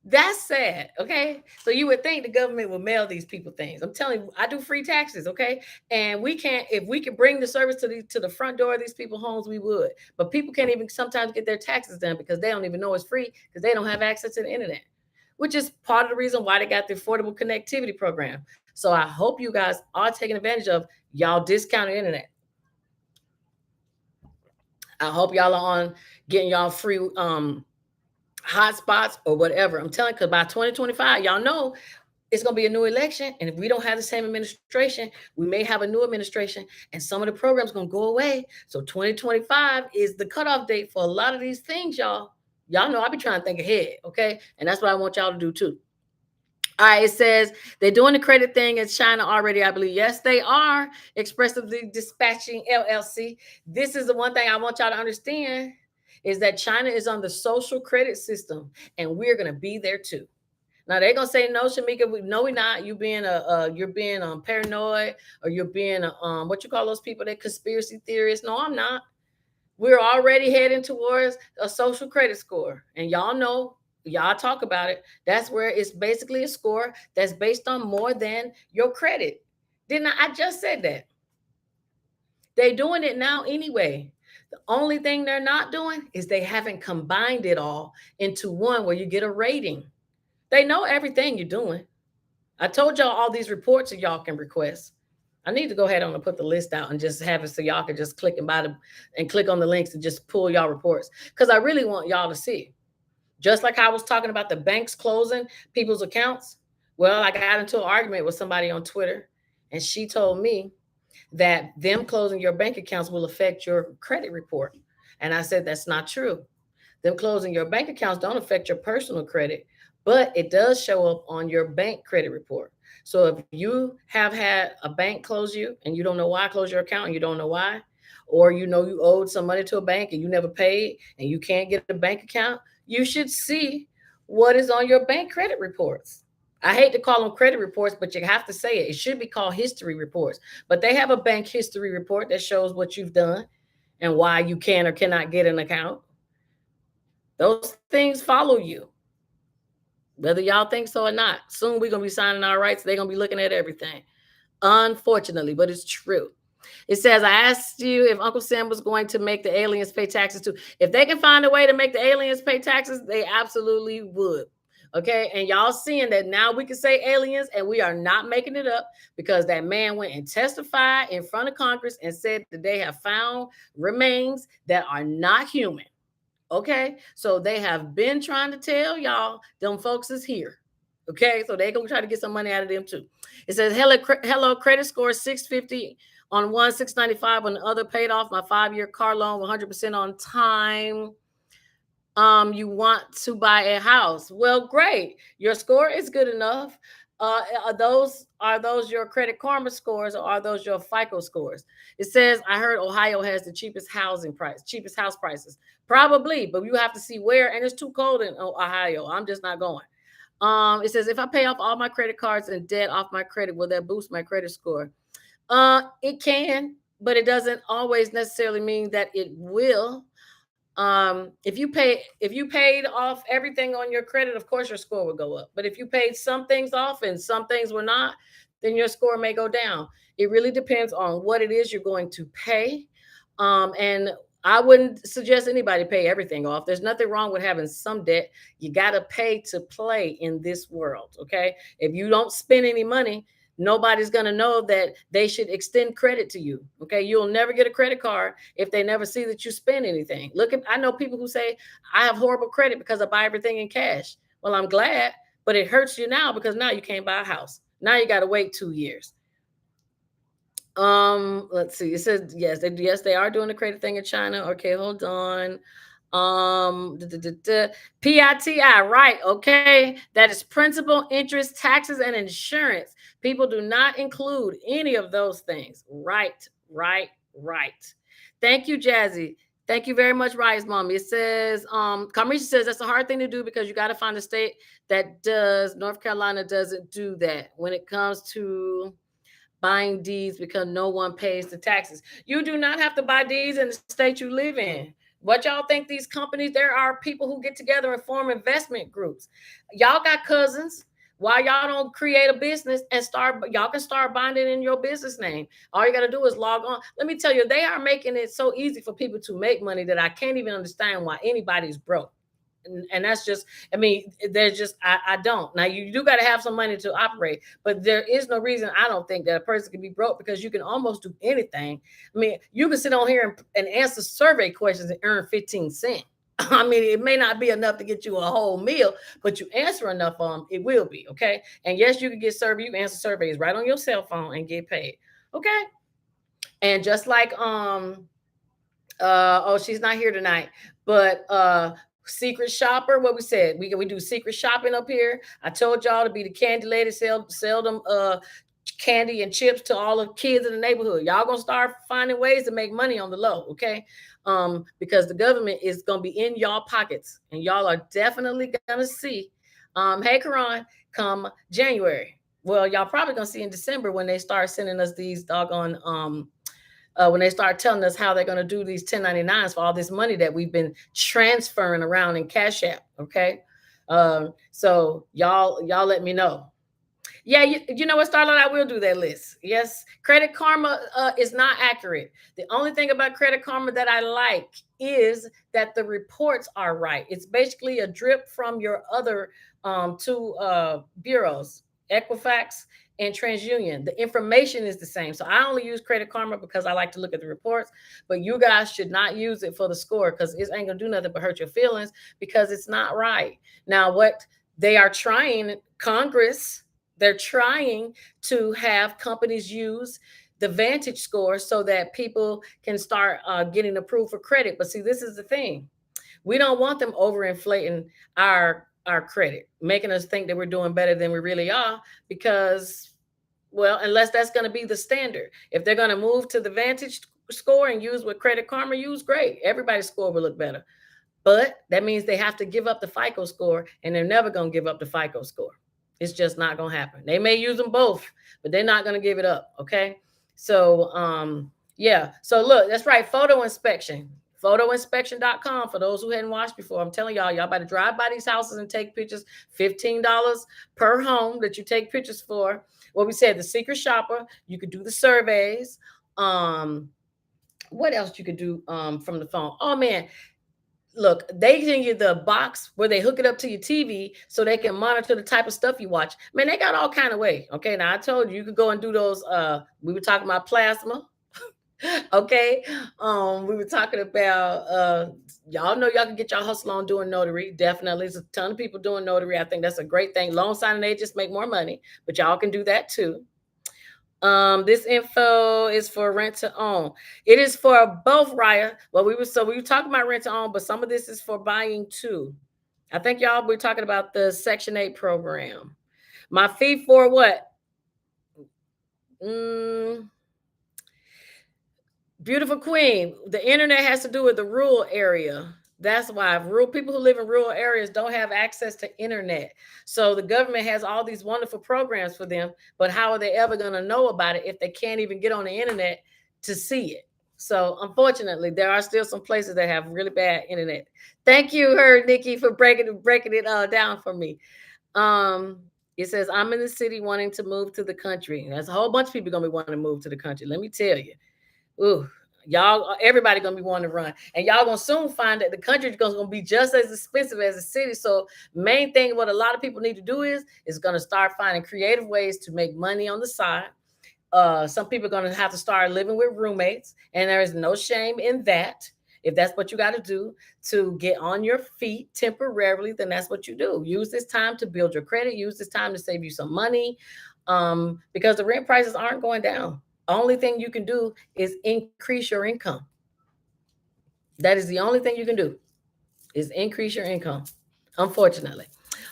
That's sad. Okay. So you would think the government would mail these people things. I'm telling you, I do free taxes. Okay. And we can't, if we could bring the service to the front door of these people's homes, we would. But people can't even sometimes get their taxes done because they don't even know it's free because they don't have access to the internet, which is part of the reason why they got the Affordable Connectivity Program. So I hope you guys are taking advantage of y'all discounted internet. I hope y'all are on getting y'all free hotspots or whatever. I'm telling you, because by 2025, y'all know it's going to be a new election. And if we don't have the same administration, we may have a new administration and some of the programs going to go away. So 2025 is the cutoff date for a lot of these things, y'all. Y'all know I be trying to think ahead, okay? And that's what I want y'all to do too. All right, it says they're doing the credit thing in China already, I believe. Yes, they are. Expressively Dispatching LLC. This is the one thing I want y'all to understand is that China is on the social credit system, and we're gonna be there too. Now they're gonna say no, Shamika. No, we're not. You being you're being paranoid, or you're being what you call those people that conspiracy theorists. No, I'm not. We're already heading towards a social credit score, and y'all know, y'all talk about it. That's where it's basically a score that's based on more than your credit. Didn't I just said that? They're doing it now anyway. The only thing they're not doing is they haven't combined it all into one where you get a rating. They know everything you're doing. I told y'all all these reports that y'all can request. I need to go ahead on and put the list out and just have it so y'all can just click and buy them and click on the links and just pull y'all reports. Because I really want y'all to see. Just like I was talking about the banks closing people's accounts. Well, I got into an argument with somebody on Twitter, and she told me that them closing your bank accounts will affect your credit report. And I said, that's not true. Them closing your bank accounts don't affect your personal credit, but it does show up on your bank credit report. So if you have had a bank close you and you don't know why, close your account and you don't know why, or you know you owed some money to a bank and you never paid and you can't get a bank account, you should see what is on your bank credit reports. I hate to call them credit reports, but you have to say it. It should be called history reports. But they have a bank history report that shows what you've done and why you can or cannot get an account. Those things follow you, whether y'all think so or not. Soon we're going to be signing our rights. They're going to be looking at everything, unfortunately, but it's true. It says, I asked you if Uncle Sam was going to make the aliens pay taxes too. If they can find a way to make the aliens pay taxes, they absolutely would. Okay. And y'all seeing that now we can say aliens and we are not making it up because that man went and testified in front of Congress and said that they have found remains that are not human. Okay. So they have been trying to tell y'all them folks is here. Okay. So they're going to try to get some money out of them too. It says, hello, credit score 650 on one, 695 on the other, paid off my 5-year car loan 100% on time. You want to buy a house. Well, great. Your score is good enough. Are those your Credit Karma scores, or are those your FICO scores? It says I heard Ohio has the cheapest house prices. Probably, but you have to see where, and it's too cold in Ohio. I'm just not going. It says if I pay off all my credit cards and debt off my credit, will that boost my credit score? It can, but it doesn't always necessarily mean that it will. If you paid off everything on your credit, of course your score will go up. But if you paid some things off and some things were not, then your score may go down. It really depends on what it is you're going to pay. And I wouldn't suggest anybody pay everything off. There's nothing wrong with having some debt. You got to pay to play in this world. Okay. If you don't spend any money, nobody's going to know that they should extend credit to you. Okay. You'll never get a credit card if they never see that you spend anything. I know people who say, I have horrible credit because I buy everything in cash. Well, I'm glad, but it hurts you now because now you can't buy a house. Now you got to wait 2 years. Let's see. It says yes, they are doing the credit thing in China. Okay, hold on. PITI, right? Okay, that is principal, interest, taxes, and insurance. People do not include any of those things. Right, right, right. Thank you, Jazzy. Thank you very much, Rise Mommy. It says, Kamisha says that's a hard thing to do because you got to find a state that does. North Carolina doesn't do that when it comes to buying deeds because no one pays the taxes. You do not have to buy deeds in the state you live in. What y'all think these companies, there are people who get together and form investment groups. Y'all got cousins. Why y'all don't create a business and y'all can start buying it in your business name. All you got to do is log on. Let me tell you, they are making it so easy for people to make money that I can't even understand why anybody's broke. And that's just, I mean, there's just, I don't. Now, you do got to have some money to operate, but there is no reason I don't think that a person can be broke because you can almost do anything. I mean, you can sit on here and answer survey questions and earn 15 cents. I mean, it may not be enough to get you a whole meal, but you answer enough of them, it will be. Okay. And yes, you can get survey, you can answer surveys right on your cell phone and get paid. Okay. And just like, oh, she's not here tonight, but secret shopper, what we said, we do secret shopping up here. I told y'all to be the candy lady, sell them candy and chips to all the kids in the neighborhood. Y'all gonna start finding ways to make money on the low. Okay. Because the government is gonna be in y'all pockets, and y'all are definitely gonna see, hey Karan, come January, well, y'all probably gonna see in December when they start sending us these doggone when they start telling us how they're going to do these 1099s for all this money that we've been transferring around in Cash App. Okay. So y'all let me know. Yeah, you know what, Starlight, I will do that list. Yes, Credit Karma is not accurate. The only thing about Credit Karma that I like is that the reports are right. It's basically a drip from your other two bureaus, Equifax and TransUnion. The information is the same. So I only use Credit Karma because I like to look at the reports, but you guys should not use it for the score because it ain't gonna do nothing but hurt your feelings because it's not right. Now, what they are trying, Congress, they're trying to have companies use the Vantage score so that people can start getting approved for credit. But see, this is the thing. We don't want them overinflating our credit, making us think that we're doing better than we really are because, well, unless that's going to be the standard. If they're going to move to the Vantage score and use what Credit Karma use, great. Everybody's score will look better. But that means they have to give up the FICO score, and they're never going to give up the FICO score. It's just not going to happen. They may use them both, but they're not going to give it up. Okay. So, yeah. So look, that's right. Photo inspection, photoinspection.com. For those who hadn't watched before, I'm telling y'all about to drive by these houses and take pictures. $15 per home that you take pictures for. What we said, the secret shopper, you could do the surveys. What else you could do from the phone? Oh man, look, they give you the box where they hook it up to your TV so they can monitor the type of stuff you watch. Man, they got all kind of way. Okay, now I told you could go and do those. We were talking about plasma. Okay, we were talking about y'all know y'all can get y'all hustle on doing notary. Definitely, there's a ton of people doing notary. I think that's a great thing. Loan signing agents make more money, but y'all can do that too. This info is for rent to own. It is for both, Raya. Well, we were talking about rent to own, but some of this is for buying too. I think y'all we're talking about the Section 8 program. My fee for what? Mm, Beautiful Queen. The internet has to do with the rural area. That's why rural people who live in rural areas don't have access to internet. So the government has all these wonderful programs for them, but how are they ever going to know about it if they can't even get on the internet to see it? So unfortunately, there are still some places that have really bad internet. Thank you, her Nikki, for breaking it down for me. Um, it says I'm in the city wanting to move to the country. There's a whole bunch of people gonna be wanting to move to the country. Let me tell you. Ooh, y'all, everybody gonna be wanting to run, and y'all gonna soon find that the country is gonna be just as expensive as the city. So, main thing what a lot of people need to do is gonna start finding creative ways to make money on the side. Some people are going to have to start living with roommates, and there is no shame in that. If that's what you got to do to get on your feet temporarily, then that's what you do. Use this time to build your credit. Use this time to save you some money, because the rent prices aren't going down. Only thing you can do is increase your income. That is the only thing you can do is increase your income. Unfortunately,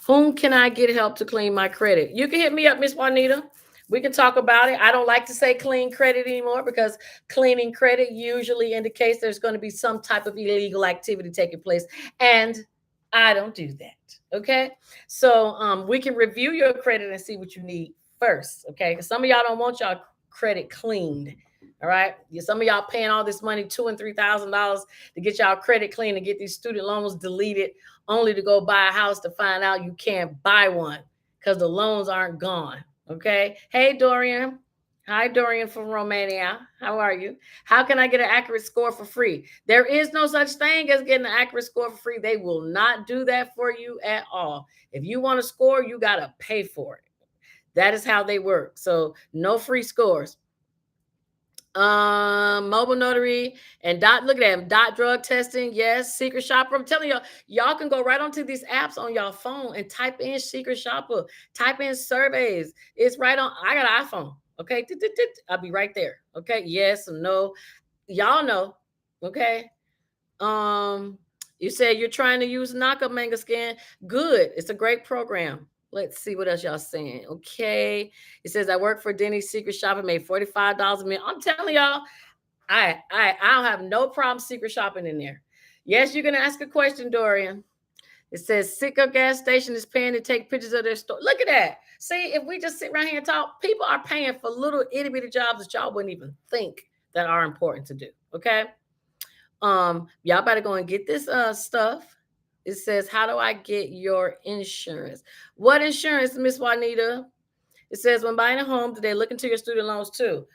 whom can I get help to clean my credit? You can hit me up, Miss Juanita. We can talk about it. I don't like to say clean credit anymore because cleaning credit usually indicates there's going to be some type of illegal activity taking place, and I don't do that. Okay, so we can review your credit and see what you need first. Okay, because some of y'all don't want y'all credit cleaned. All right, some of y'all paying all this money, $2,000 and $3,000 to get y'all credit clean and get these student loans deleted, only to go buy a house to find out you can't buy one because the loans aren't gone. Okay. Hey, Dorian. Hi, Dorian from Romania. How are you? How can I get an accurate score for free? There is no such thing as getting an accurate score for free. They will not do that for you at all. If you want to score, you got to pay for it. That is how they work. So, no free scores. Mobile notary and dot, look at them, dot drug testing, yes. Secret shopper, I'm telling y'all can go right onto these apps on y'all phone and type in secret shopper, type in surveys. It's right on. I got an iPhone. Okay, I'll be right there. Okay, yes or no, y'all know. Okay. um you said you're trying to use knockup manga scan. Good, it's a great program. Let's see what else y'all saying. Okay, it says I work for Denny's secret shopping, made $45 a minute. I'm telling y'all, I don't have no problem secret shopping in there. Yes, you can ask a question, Dorian. It says Sicko gas station is paying to take pictures of their store. Look at that. See, if we just sit around here and talk, people are paying for little itty bitty jobs that y'all wouldn't even think that are important to do. Okay. Y'all better go and get this stuff. It says, how do I get your insurance? What insurance, Miss Juanita? It says, when buying a home, do they look into your student loans too?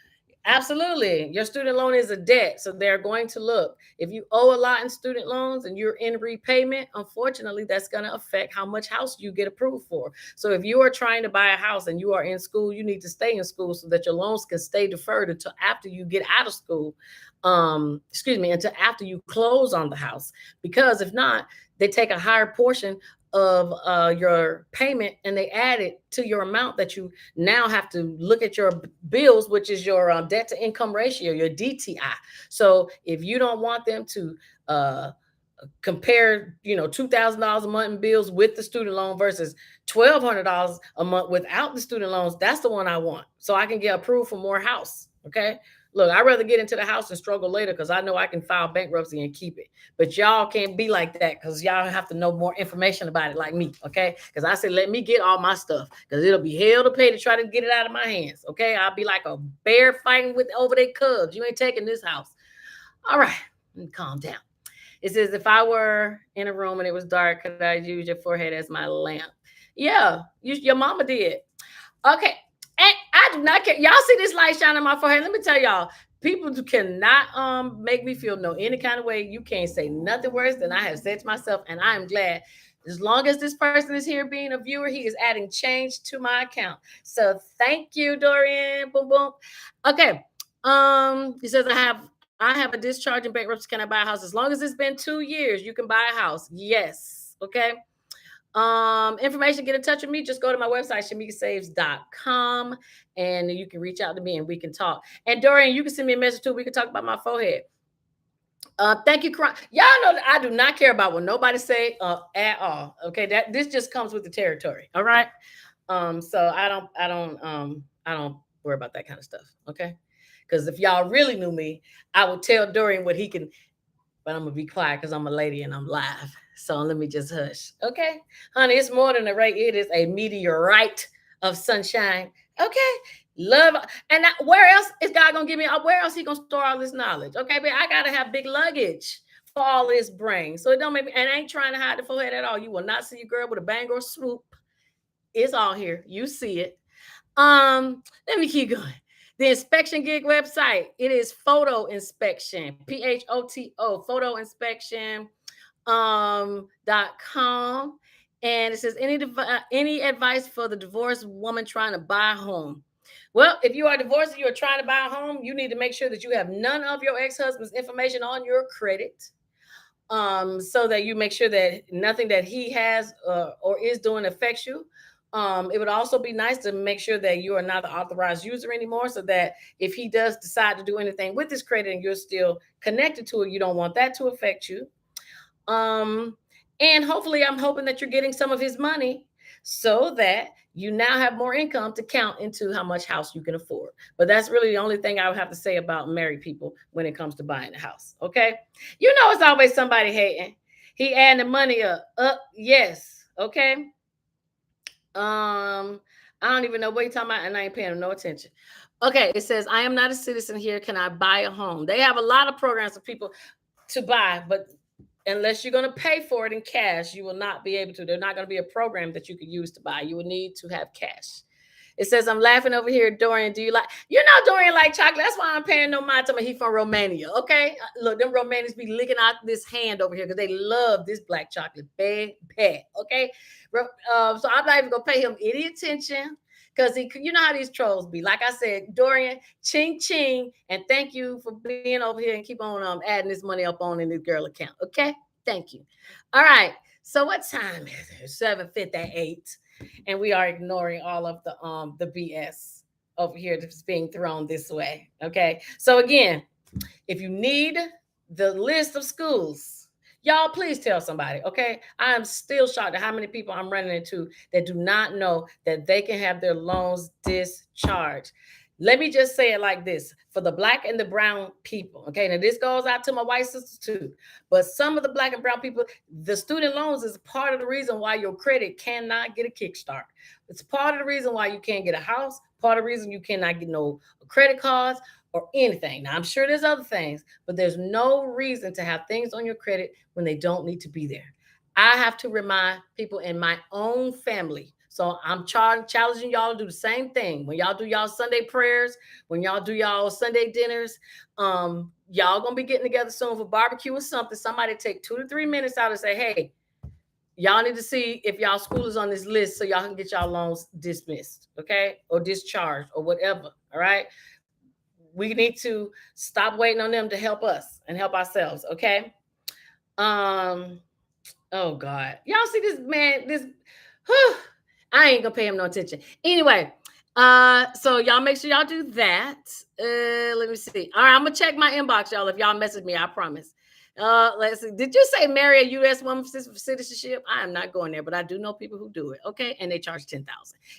Absolutely. Your student loan is a debt. So they're going to look. If you owe a lot in student loans and you're in repayment, unfortunately, that's going to affect how much house you get approved for. So if you are trying to buy a house and you are in school, you need to stay in school so that your loans can stay deferred until after you get out of school. Until after you close on the house. Because if not, they take a higher portion of your payment and they add it to your amount that you now have to look at your bills, which is your debt to income ratio, your DTI. So if you don't want them to compare, $2,000 a month in bills with the student loan versus $1,200 a month without the student loans, that's the one I want, so I can get approved for more house. Okay. Look, I'd rather get into the house and struggle later because I know I can file bankruptcy and keep it. But y'all can't be like that because y'all have to know more information about it like me, okay? Because I said, let me get all my stuff because it'll be hell to pay to try to get it out of my hands, okay? I'll be like a bear fighting with over their cubs. You ain't taking this house. All right, let me calm down. It says, if I were in a room and it was dark, could I use your forehead as my lamp? Yeah, your mama did. Okay. And I do not care. Y'all see this light shining on my forehead? Let me tell y'all, people cannot make me feel no any kind of way. You can't say nothing worse than I have said to myself, and I am glad. As long as this person is here being a viewer, he is adding change to my account. So thank you, Dorian. Boom boom. Okay. He says I have a discharge in bankruptcy. Can I buy a house? As long as it's been 2 years, you can buy a house. Yes. Okay. Information, get in touch with me. Just go to my website, shamikasaves.com, and you can reach out to me and we can talk. And Dorian, you can send me a message too. We can talk about my forehead. Thank you, y'all know that I do not care about what nobody say at all. Okay, that this just comes with the territory. All right. So I don't worry about that kind of stuff. Okay, because if y'all really knew me, I would tell Dorian what he can. But I'm gonna be quiet because I'm a lady and I'm live. So let me just hush. Okay, honey, it's more than a ray. It is a meteorite of sunshine. Okay, love. And where else is God gonna give me? Where else he gonna store all this knowledge? Okay, but I gotta have big luggage for all this brain. So it don't make me. And I ain't trying to hide the forehead at all. You will not see a girl with a bang or swoop. It's all here. You see it. Let me keep going. The inspection gig website, it is photo inspection, photo inspection .com, and it says any advice for the divorced woman trying to buy a home. Well, if you are divorced and you are trying to buy a home, you need to make sure that you have none of your ex-husband's information on your credit, so that you make sure that nothing that he has or is doing affects you. It would also be nice to make sure that you are not the authorized user anymore, so that if he does decide to do anything with this credit and you're still connected to it, you don't want that to affect you. Um, and hopefully, I'm hoping that you're getting some of his money so that you now have more income to count into how much house you can afford. But that's really the only thing I would have to say about married people when it comes to buying a house. Okay. You know, it's always somebody hating. He adding the money up. Yes. Okay. I don't even know what you're talking about, and I ain't paying no attention. Okay, it says, I am not a citizen here. Can I buy a home? They have a lot of programs for people to buy, but unless you're going to pay for it in cash, you will not be able to. There's not going to be a program that you could use to buy. You will need to have cash. It says, I'm laughing over here, Dorian. Do you like, Dorian like chocolate? That's why I'm paying no mind to me. He from Romania. Okay. Look, them Romanians be licking out this hand over here because they love this black chocolate. Bad, bad. Okay. So I'm not even going to pay him any attention because you know how these trolls be. Like I said, Dorian, ching ching, and thank you for being over here and keep on adding this money up on in this girl account. Okay. Thank you. All right. So what time is it? 7:58. And we are ignoring all of the BS over here that's being thrown this way. Okay. So again, if you need the list of schools, y'all please tell somebody. Okay. I am still shocked at how many people I'm running into that do not know that they can have their loans discharged. Let me just say it like this for the black and the brown people. Okay. Now, this goes out to my white sisters too. But some of the black and brown people, the student loans is part of the reason why your credit cannot get a kickstart. It's part of the reason why you can't get a house, part of the reason you cannot get no credit cards or anything. Now, I'm sure there's other things, but there's no reason to have things on your credit when they don't need to be there. I have to remind people in my own family. So I'm challenging y'all to do the same thing. When y'all do y'all Sunday prayers, when y'all do y'all Sunday dinners, y'all gonna be getting together soon for barbecue or something. Somebody take 2 to 3 minutes out and say, hey, y'all need to see if y'all school is on this list so y'all can get y'all loans dismissed, okay? Or discharged or whatever. All right. We need to stop waiting on them to help us and help ourselves, okay? Oh God. Y'all see this man, whew, I ain't gonna pay him no attention. Anyway, so y'all make sure y'all do that. Let me see. All right, I'm gonna check my inbox, y'all. If y'all message me, I promise. Let's see. Did you say marry a U.S. woman for citizenship? I am not going there, but I do know people who do it. Okay, and they charge $10,000.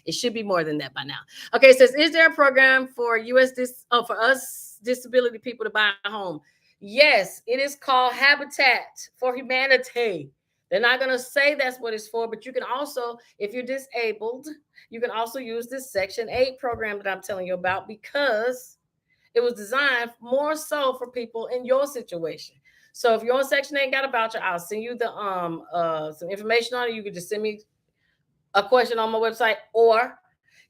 It should be more than that by now. Okay, it says, is there a program for for us disability people to buy a home? Yes, it is called Habitat for Humanity. They're not going to say that's what it's for, but you can also, if you're disabled, you can also use this Section 8 program that I'm telling you about because it was designed more so for people in your situation. So if you're on Section 8 got a voucher, I'll send you the some information on it. You can just send me a question on my website, or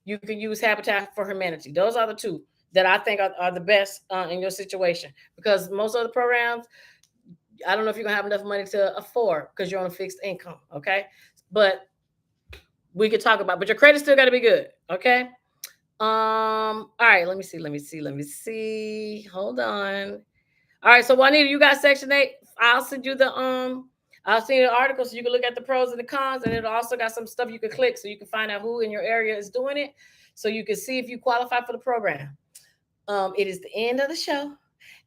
you can use Habitat for Humanity. Those are the two that I think are the best in your situation, because most of the programs, I don't know if you're gonna have enough money to afford because you're on a fixed income. Okay. But we could talk about, but your credit still got to be good. Okay. All right. Let me see. Hold on. All right. So Juanita, you got Section 8. I'll send you the I've seen an article so you can look at the pros and the cons, and it also got some stuff you can click so you can find out who in your area is doing it, so you can see if you qualify for the program. It is the end of the show,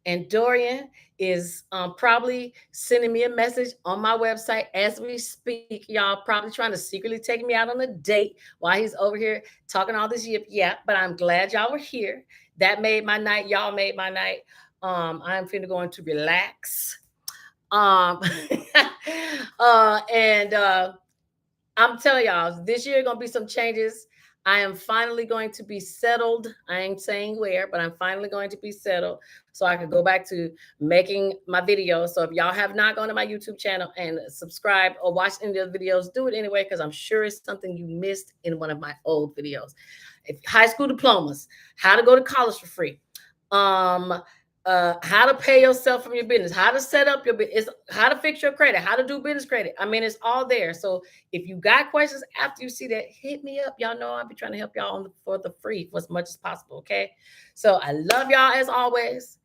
and Dorian is probably sending me a message on my website as we speak. Y'all probably trying to secretly take me out on a date while he's over here talking all this yip yap. But I'm glad y'all were here. That made my night. Y'all made my night. I'm finna going to relax. Um, and I'm telling y'all, this year gonna be some changes. I am finally going to be settled. I ain't saying where, but I'm finally going to be settled so I can go back to making my videos. So if y'all have not gone to my YouTube channel and subscribed or watched any of the videos, do it anyway, because I'm sure it's something you missed in one of my old videos. If high school diplomas, how to go to college for free, um, how to pay yourself from your business, how to set up your business, how to fix your credit, how to do business credit. I mean, it's all there. So if you got questions after you see that, hit me up. Y'all know I'll be trying to help y'all for the free for as much as possible. Okay. So I love y'all as always.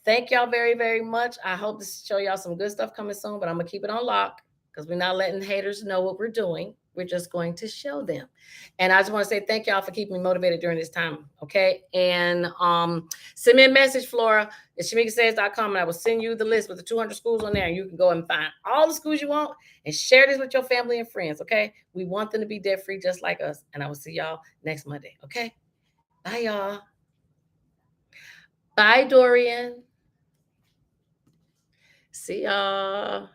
Thank y'all very, very much. I hope to show y'all some good stuff coming soon, but I'm going to keep it on lock because we're not letting haters know what we're doing. We're just going to show them. And I just want to say thank y'all for keeping me motivated during this time. Okay. And send me a message, Flora, at shamikasaves.com, and I will send you the list with the 200 schools on there. And you can go and find all the schools you want and share this with your family and friends. Okay. We want them to be debt free just like us. And I will see y'all next Monday. Okay. Bye, y'all. Bye, Dorian. See y'all.